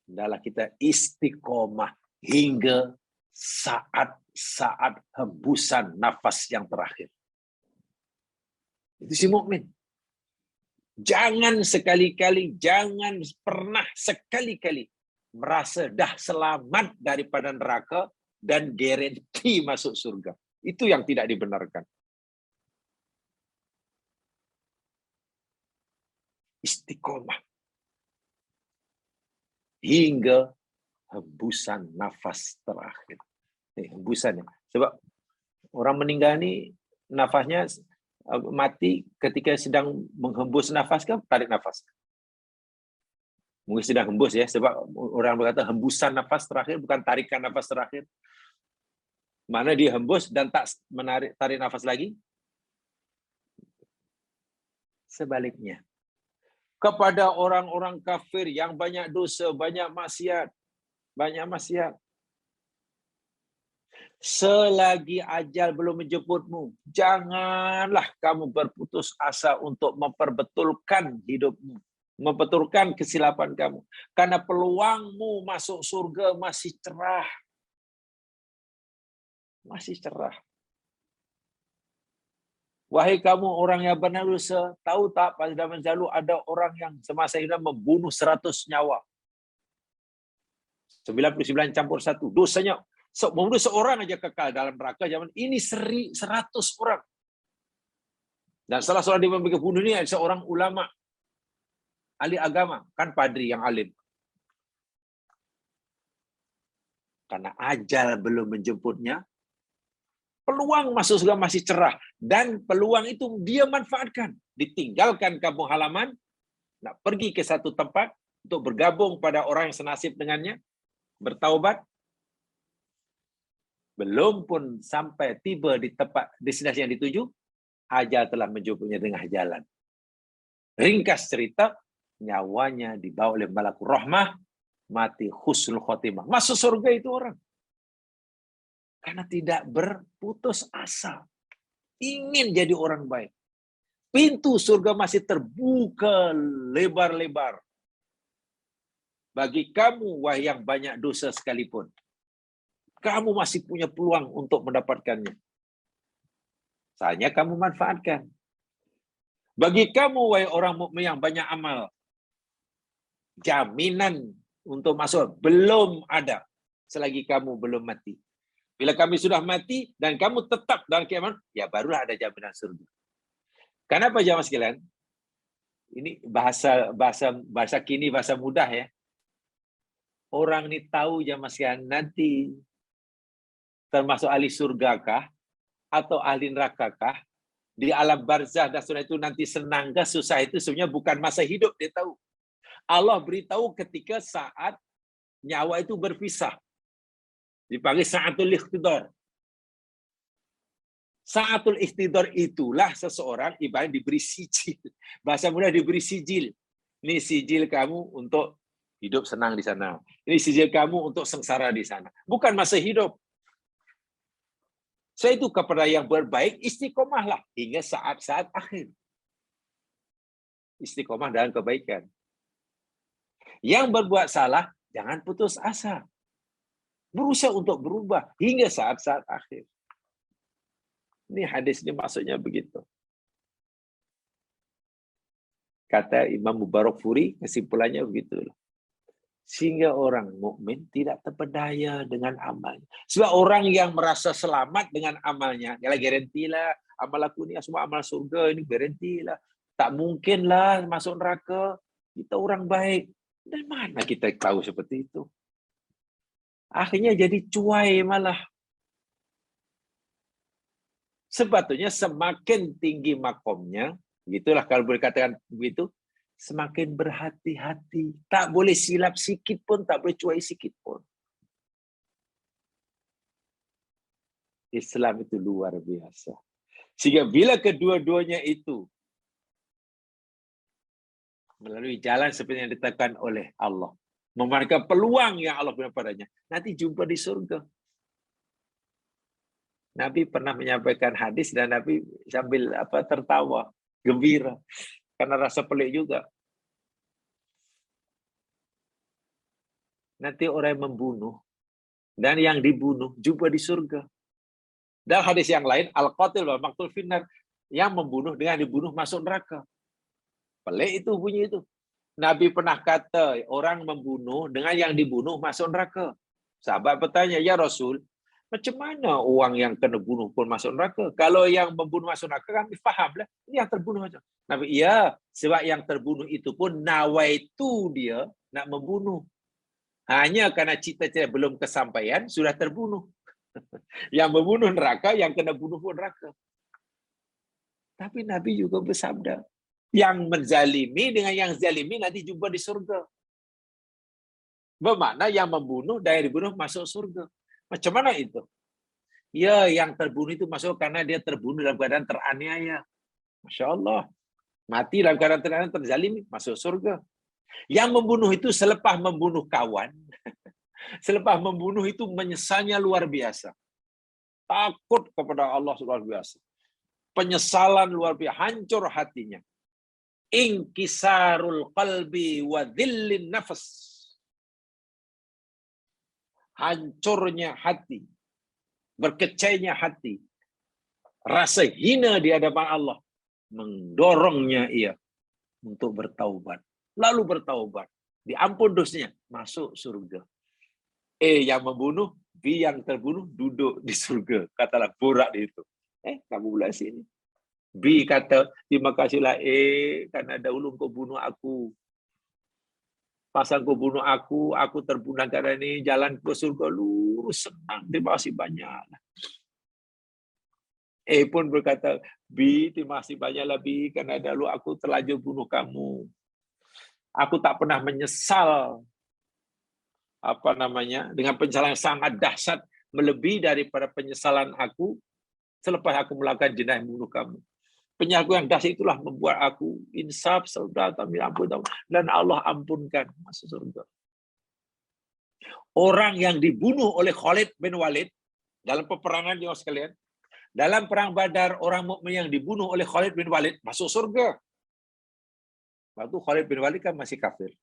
adalah kita istiqomah hingga saat-saat hembusan nafas yang terakhir. Itu si mukmin. Jangan sekali-kali, jangan pernah sekali-kali merasa dah selamat daripada neraka dan garanti masuk surga. Itu yang tidak dibenarkan. Istiqomah hingga hembusan nafas terakhir. Hembusannya. Sebab orang meninggal ni nafasnya mati ketika sedang menghembus nafas kan, tarik nafas. Mungkin sedang hembus ya, sebab orang berkata hembusan nafas terakhir bukan tarikan nafas terakhir. Mana dia hembus dan tak tarik nafas lagi. Sebaliknya, kepada orang-orang kafir yang banyak dosa, banyak maksiat, Selagi ajal belum menjemputmu, janganlah kamu berputus asa untuk memperbetulkan hidupmu, membetulkan kesilapan kamu. Karena peluangmu masuk surga masih cerah. Masih cerah. Wahai kamu orang yang berdosa, tahu tak pada zaman dahulu ada orang yang semasa hidup membunuh 100 nyawa. 99 campur 1. Dosanya membunuh seorang aja kekal dalam neraka zaman ini 100 orang. Dan salah seorang dia membunuh bunuh ini adalah seorang ulama, ahli agama, kan padri yang alim. Karena ajal belum menjemputnya, peluang masuk surga masih cerah. Dan peluang itu dia manfaatkan. Ditinggalkan kampung halaman, nak pergi ke satu tempat untuk bergabung pada orang yang senasib dengannya, bertaubat. Belum pun sampai tiba di tempat destinasi yang dituju, ajal telah menjemputnya tengah jalan. Ringkas cerita, nyawanya dibawa oleh malakur rahmah, mati husnul khotimah. Masuk surga itu orang. Karena tidak berputus asa. Ingin jadi orang baik. Pintu surga masih terbuka lebar-lebar. Bagi kamu, wahai yang banyak dosa sekalipun. Kamu masih punya peluang untuk mendapatkannya. Saatnya kamu manfaatkan. Bagi kamu, wahai orang mukmin yang banyak amal, jaminan untuk masuk belum ada selagi kamu belum mati. Bila kami sudah mati dan kamu tetap dalam kiamat, ya barulah ada jaminan surga. Kenapa jamaah sekalian? Ini bahasa kini, bahasa mudah ya. Orang ini tahu jamaah sekalian nanti termasuk ahli surgakah atau ahli nerakakah, di alam barzah dan setelah itu nanti senang ke susah itu sebenarnya bukan masa hidup dia tahu. Allah beritahu ketika saat nyawa itu berpisah. Dipanggil sa'atul ikhtidar. Sa'atul ikhtidar itulah seseorang ibarat diberi sijil. Bahasa mudah diberi sijil. Ini sijil kamu untuk hidup senang di sana. Ini sijil kamu untuk sengsara di sana. Bukan masa hidup. Saya itu kepada yang berbaik, istiqomahlah hingga saat-saat akhir. Istiqomah dalam kebaikan. Yang berbuat salah, jangan putus asa. Berusaha untuk berubah hingga saat-saat akhir. Ini hadis ini maksudnya begitu. Kata Imam Mubarakfuri, kesimpulannya begitu. Sehingga orang mukmin tidak terpedaya dengan amalnya. Sebab orang yang merasa selamat dengan amalnya, ya garantilah amal aku ni semua amal surga ini garantilah. Tak mungkinlah masuk neraka. Kita orang baik. Dan mana kita tahu seperti itu? Akhirnya jadi cuai malah. Sebetulnya semakin tinggi makomnya, gitulah kalau boleh katakan begitu, semakin berhati-hati. Tak boleh silap sikit pun, tak boleh cuai sikit pun. Islam itu luar biasa. Sehingga bila kedua-duanya itu melalui jalan seperti yang ditekan oleh Allah, memanfaatkan peluang yang Allah berikan padanya, nanti jumpa di surga. Nabi pernah menyampaikan hadis dan Nabi sambil tertawa, gembira. Karena rasa pelik juga. Nanti orang yang membunuh dan yang dibunuh jumpa di surga. Dan hadis yang lain, al-qatil wal maqtul finnar, yang membunuh dengan dibunuh masuk neraka. Pelik itu bunyi itu. Nabi pernah kata orang membunuh dengan yang dibunuh masuk neraka. Sahabat bertanya, ya Rasul, macam mana orang yang kena bunuh pun masuk neraka? Kalau yang membunuh masuk neraka, kami fahamlah. Ini yang terbunuh macam. Nabi, iya, sebab yang terbunuh itu pun nawaitu dia nak membunuh. Hanya karena cita-cita belum kesampaian, sudah terbunuh. Yang membunuh neraka, yang kena bunuh pun neraka. Tapi Nabi juga bersabda, yang menzalimi dengan yang zalimi nanti jumpa di surga. Bermakna yang membunuh dan yang dibunuh masuk surga. Macam mana itu? Ya, yang terbunuh itu masuk karena dia terbunuh dalam keadaan teraniaya. Masya Allah. Mati dalam keadaan teraniaya, terzalimi, masuk surga. Yang membunuh itu selepas membunuh kawan, selepas membunuh itu menyesalnya luar biasa. takut kepada Allah luar biasa. Penyesalan luar biasa, hancur hatinya. Inkisarul qalbi wa dhillin nafas. Hancurnya hati, berkecainya hati, rasa hina di hadapan Allah mendorongnya ia untuk bertaubat. Lalu bertaubat, diampun dosanya, masuk surga. Yang membunuh, B yang terbunuh duduk di surga. Katalah borak di itu. Kamu belah sini. B kata, terima kasihlah karena dahulu kau bunuh aku. Pasal kau bunuh aku terbunuh karena ini jalan ke surga lurus, senang. Terima kasih banyak. Pun berkata, B, terima kasih banyaklah B, karena dahulu aku terlanjur bunuh kamu. Aku tak pernah menyesal dengan penyesalan yang sangat dahsyat, melebihi daripada penyesalan aku selepas aku melakukan jenayah membunuh kamu. Penyesalan yang dahsyat itulah membuat aku insaf, saudara kami ampun, dan Allah ampunkan, masuk surga. Orang yang dibunuh oleh Khalid bin Walid dalam peperangan yang sekalian, dalam perang Badar, orang mukmin yang dibunuh oleh Khalid bin Walid masuk surga. Waktu Khalid bin Walid kan masih kafir.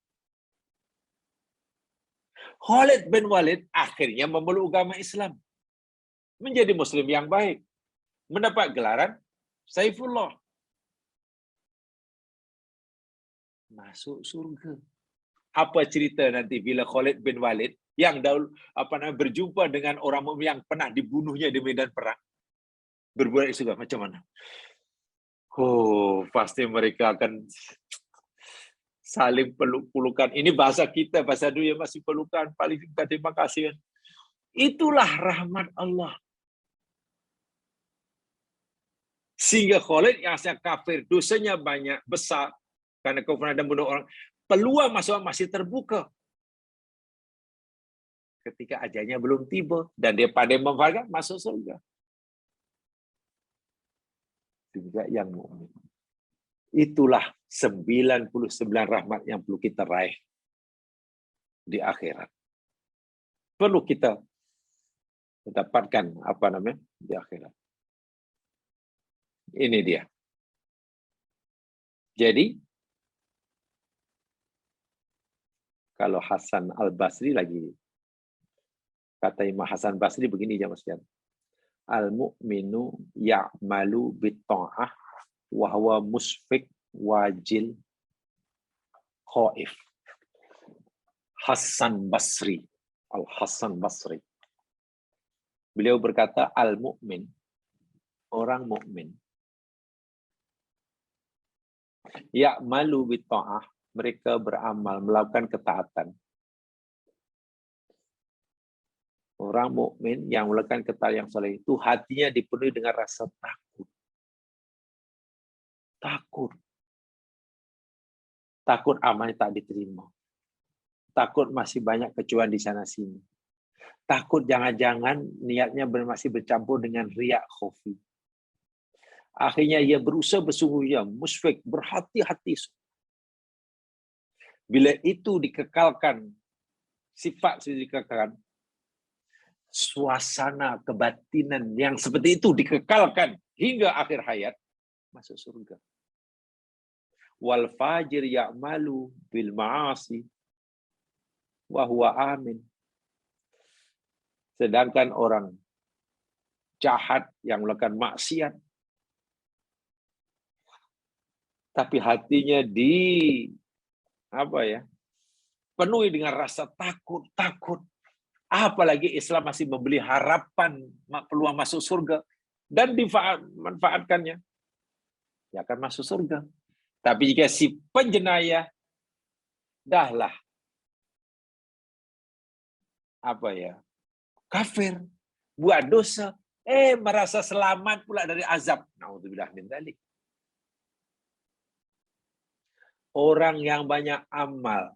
Khalid bin Walid akhirnya memeluk agama Islam. Menjadi muslim yang baik. Mendapat gelaran Saifullah. Masuk surga. Apa cerita nanti bila Khalid bin Walid yang dahulu berjumpa dengan orang mukmin yang pernah dibunuhnya di medan perang, berbuat surga macam mana? Pasti mereka akan saling peluk-pelukan. Ini bahasa kita, bahasa dunia masih pelukan, paling terima kasih. Itulah rahmat Allah. Sehingga Khalid yang asal kafir, dosanya banyak, besar, karena kafiran dan bunuh orang, peluang masuk masih terbuka. Ketika ajalnya belum tiba, dan dia pandai memanfaatkan, masuk surga. Juga yang mukmin. Itulah 99 rahmat yang perlu kita raih di akhirat. Perlu kita mendapatkan di akhirat. Ini dia. Jadi kalau Hasan Al-Basri lagi, kata Imam Hasan Basri begini jamaah sekalian. Al-mu'minu ya'malu bit-ta'ah wa huwa musfiq wajil khaif. Hasan Basri. Al-Hasan Basri. Beliau berkata, al-mu'min, orang mukmin, ya'malu bit-ta'ah, mereka beramal, melakukan ketaatan. Orang mukmin yang melakukan ketaatan yang saleh itu hatinya dipenuhi dengan rasa takut. Takut amalnya tak diterima. Takut masih banyak kecuali di sana sini. Takut jangan-jangan niatnya masih bercampur dengan riak khufi. Akhirnya ia berusaha bersungguh-sungguh, musfik, berhati-hati. Bila itu dikekalkan, sifat dikekalkan, suasana kebatinan yang seperti itu dikekalkan hingga akhir hayat, masuk surga. Wal fajir ya'malu bil ma'asi wa huwa amin. Sedangkan orang jahat yang melakukan maksiat tapi hatinya penuhi dengan rasa takut. Apalagi Islam masih memberi harapan peluang masuk surga dan dimanfaatkannya, ya akan masuk surga. Tapi jika si penjenayah dahlah kafir, buat dosa, merasa selamat pula dari azab. Naudzubillah min dzalik. Orang yang banyak amal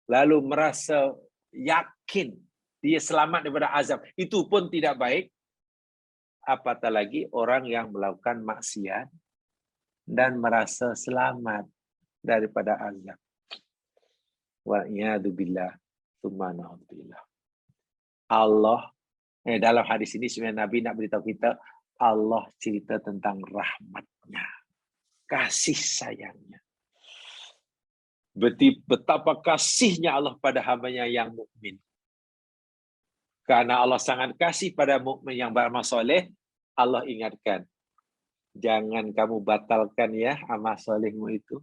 lalu merasa yakin dia selamat daripada azab, itu pun tidak baik. Apatah lagi orang yang melakukan maksiat dan merasa selamat daripada azab. Wa'iyadu billah, tsumma na'udzubillah. Allah Dalam hadis ini sebenarnya Nabi nak beritahu kita, Allah cerita tentang rahmatnya, kasih sayangnya. Betapa kasihnya Allah pada hambanya yang mukmin. Karena Allah sangat kasih pada mukmin yang beramal soleh, Allah ingatkan, jangan kamu batalkan ya amal solehmu itu.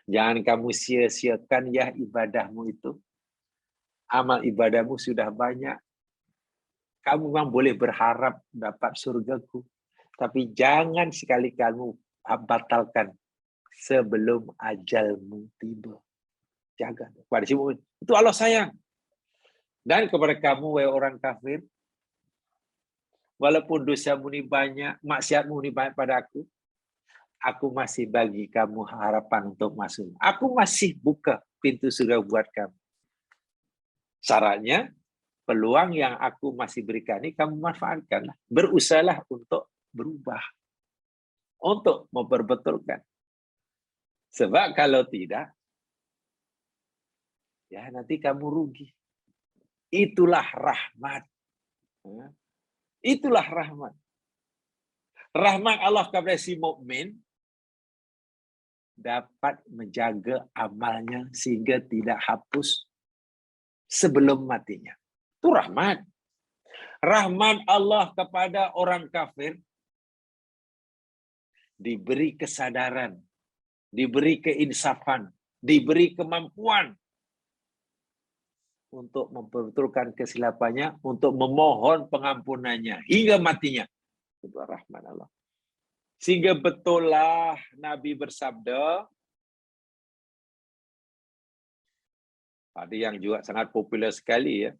Jangan kamu sia-siakan ya ibadahmu itu. Amal ibadahmu sudah banyak. Kamu memang boleh berharap dapat surgaku. Tapi jangan sekali kamu batalkan sebelum ajalmu tiba. Jaga. Kepada si mukmin. Itu Allah sayang. Dan kepada kamu, wahai orang kafir, walaupun dosamu ini banyak, maksiatmu ini banyak pada aku masih bagi kamu harapan untuk masuk. Aku masih buka pintu surga buat kamu. Syaratnya, peluang yang aku masih berikan ini kamu manfaatkan. Berusahalah untuk berubah. Untuk memperbetulkan. Sebab kalau tidak, ya nanti kamu rugi. Itulah rahmat. Itulah rahmat. Rahmat Allah kepada si mukmin dapat menjaga amalnya sehingga tidak hapus sebelum matinya. Itu rahmat. Rahmat Allah kepada orang kafir diberi kesadaran, diberi keinsafan, diberi kemampuan untuk memperbetulkan kesilapannya, untuk memohon pengampunannya hingga matinya. Itu rahmat Allah. Sehingga betullah Nabi bersabda, ada yang juga sangat populer sekali ya.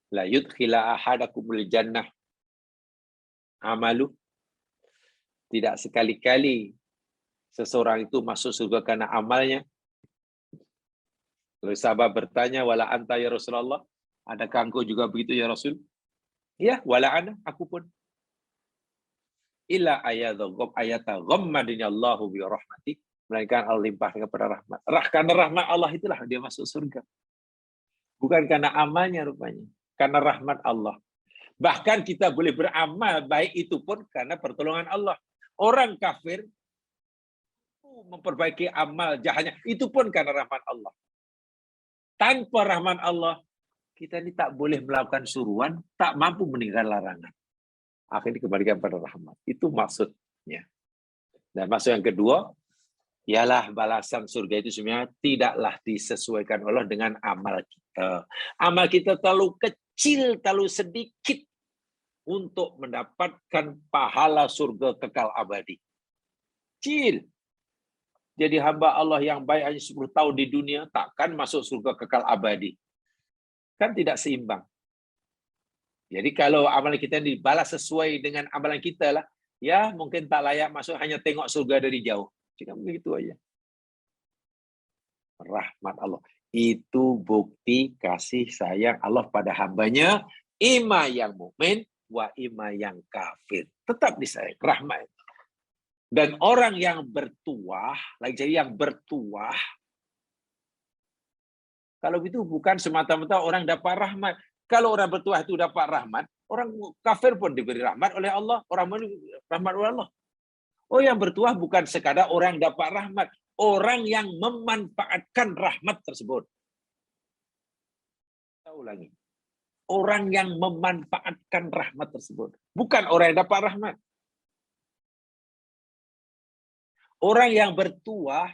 La yudkhila ahadakumul jannah amalu. Tidak sekali-kali seseorang itu masuk surga karena amalnya. Lalu sahabat bertanya, wala anta ya Rasulullah, adakah engkau juga begitu ya Rasul? Ya, wala ana, aku pun. Illa ayata ghammadini Allahu bi rahmati, melainkan Allah limpahkan kepada rahmat. Karena rahmat Allah itulah dia masuk surga. Bukan karena amalnya rupanya, karena rahmat Allah. Bahkan kita boleh beramal baik itu pun karena pertolongan Allah. Orang kafir memperbaiki amal jahatnya, itu pun karena rahmat Allah. Tanpa rahmat Allah, kita ini tak boleh melakukan suruhan, tak mampu meninggalkan larangan. Akhirnya dikembalikan pada rahmat. Itu maksudnya. Dan maksud yang kedua, ialah balasan surga itu sebenarnya tidaklah disesuaikan Allah dengan amal kita. Amal kita terlalu kecil, terlalu sedikit untuk mendapatkan pahala surga kekal abadi. Kecil. Jadi hamba Allah yang baik hanya 10 tahun di dunia, takkan masuk surga kekal abadi. Kan tidak seimbang. Jadi kalau amalan kita dibalas sesuai dengan amalan kita lah, ya mungkin tak layak masuk, hanya tengok surga dari jauh. Cuma begitu aja. Rahmat Allah. Itu bukti kasih sayang Allah pada hambanya, ima yang mukmin wa ima yang kafir. Tetap disayang. Rahmat. Dan orang yang bertuah, lagi jadi yang bertuah, kalau itu bukan semata-mata orang dapat rahmat. Kalau orang bertuah itu dapat rahmat, orang kafir pun diberi rahmat oleh Allah, orang rahmat oleh Allah. Oh, yang bertuah bukan sekadar orang dapat rahmat, orang yang memanfaatkan rahmat tersebut. Saya ulangi. Orang yang memanfaatkan rahmat tersebut, bukan orang yang dapat rahmat. Orang yang bertuah,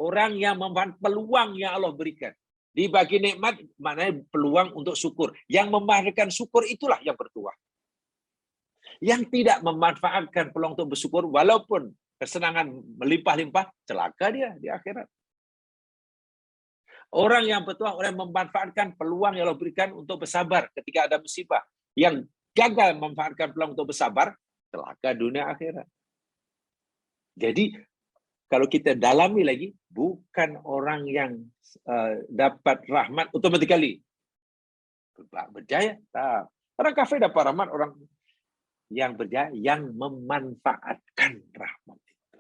orang yang memanfaatkan peluang yang Allah berikan. Dibagi nikmat, maknanya peluang untuk syukur. Yang memanfaatkan syukur itulah yang bertuah. Yang tidak memanfaatkan peluang untuk bersyukur, walaupun kesenangan melimpah-limpah, celaka dia di akhirat. Orang yang bertuah, orang yang memanfaatkan peluang yang Allah berikan untuk bersabar ketika ada musibah. Yang gagal memanfaatkan peluang untuk bersabar, celaka dunia akhirat. Jadi, kalau kita dalami lagi, bukan orang yang dapat rahmat automatically berjaya. Tak. Orang kafir dapat rahmat, orang yang berjaya, yang memanfaatkan rahmat itu.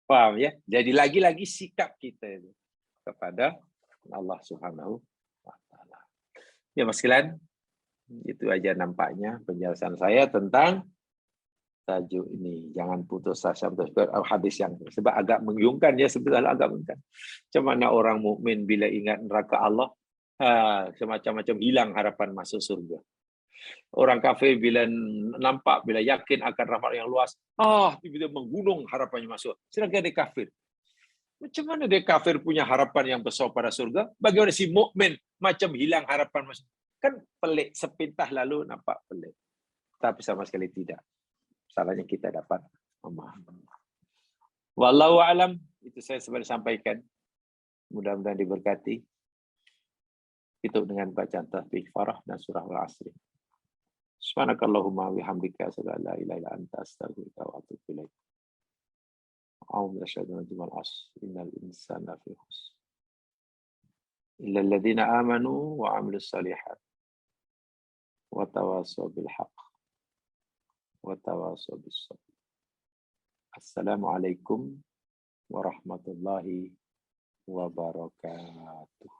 Paham ya? Jadi lagi-lagi sikap kita itu kepada Allah Subhanahu wa taala. Ya Mas sekalian, itu aja nampaknya penjelasan saya tentang tajuk ini. Jangan putus asa, hadis yang sebab agak mengguyungkan ya, sebenarnya agak mengguyungkan. Macam mana orang mukmin bila ingat neraka Allah, semacam-macam hilang harapan masuk surga. Orang kafir bila nampak, bila yakin akan rahmat yang luas, tiba-tiba menggunung harapannya masuk. Sedangkan dia kafir. Macam mana dia kafir punya harapan yang besar pada surga? Bagaimana si mukmin macam hilang harapan masuk? Kan pelik, sepintas lalu nampak pelik. Tapi sama sekali tidak. Salahnya kita dapat memahami. Wallahu alam, itu saya sebenarnya sampaikan. Mudah-mudahan diberkati. Tutup dengan bacaan tasbih farah dan surah Al-Asr. Subhanakallahumma bihamdika asyhadu an la ilaha illa anta astaghfiruka wa atubu ilaik. A'udzu billahi minal asr. Innal insana fi khusr. Illa alladziina aamanu wa 'amilus shalihat. Wa tawassaw bil haqq. Wa tawassaw bis sabr. Assalamualaikum warahmatullahi wabarakatuh.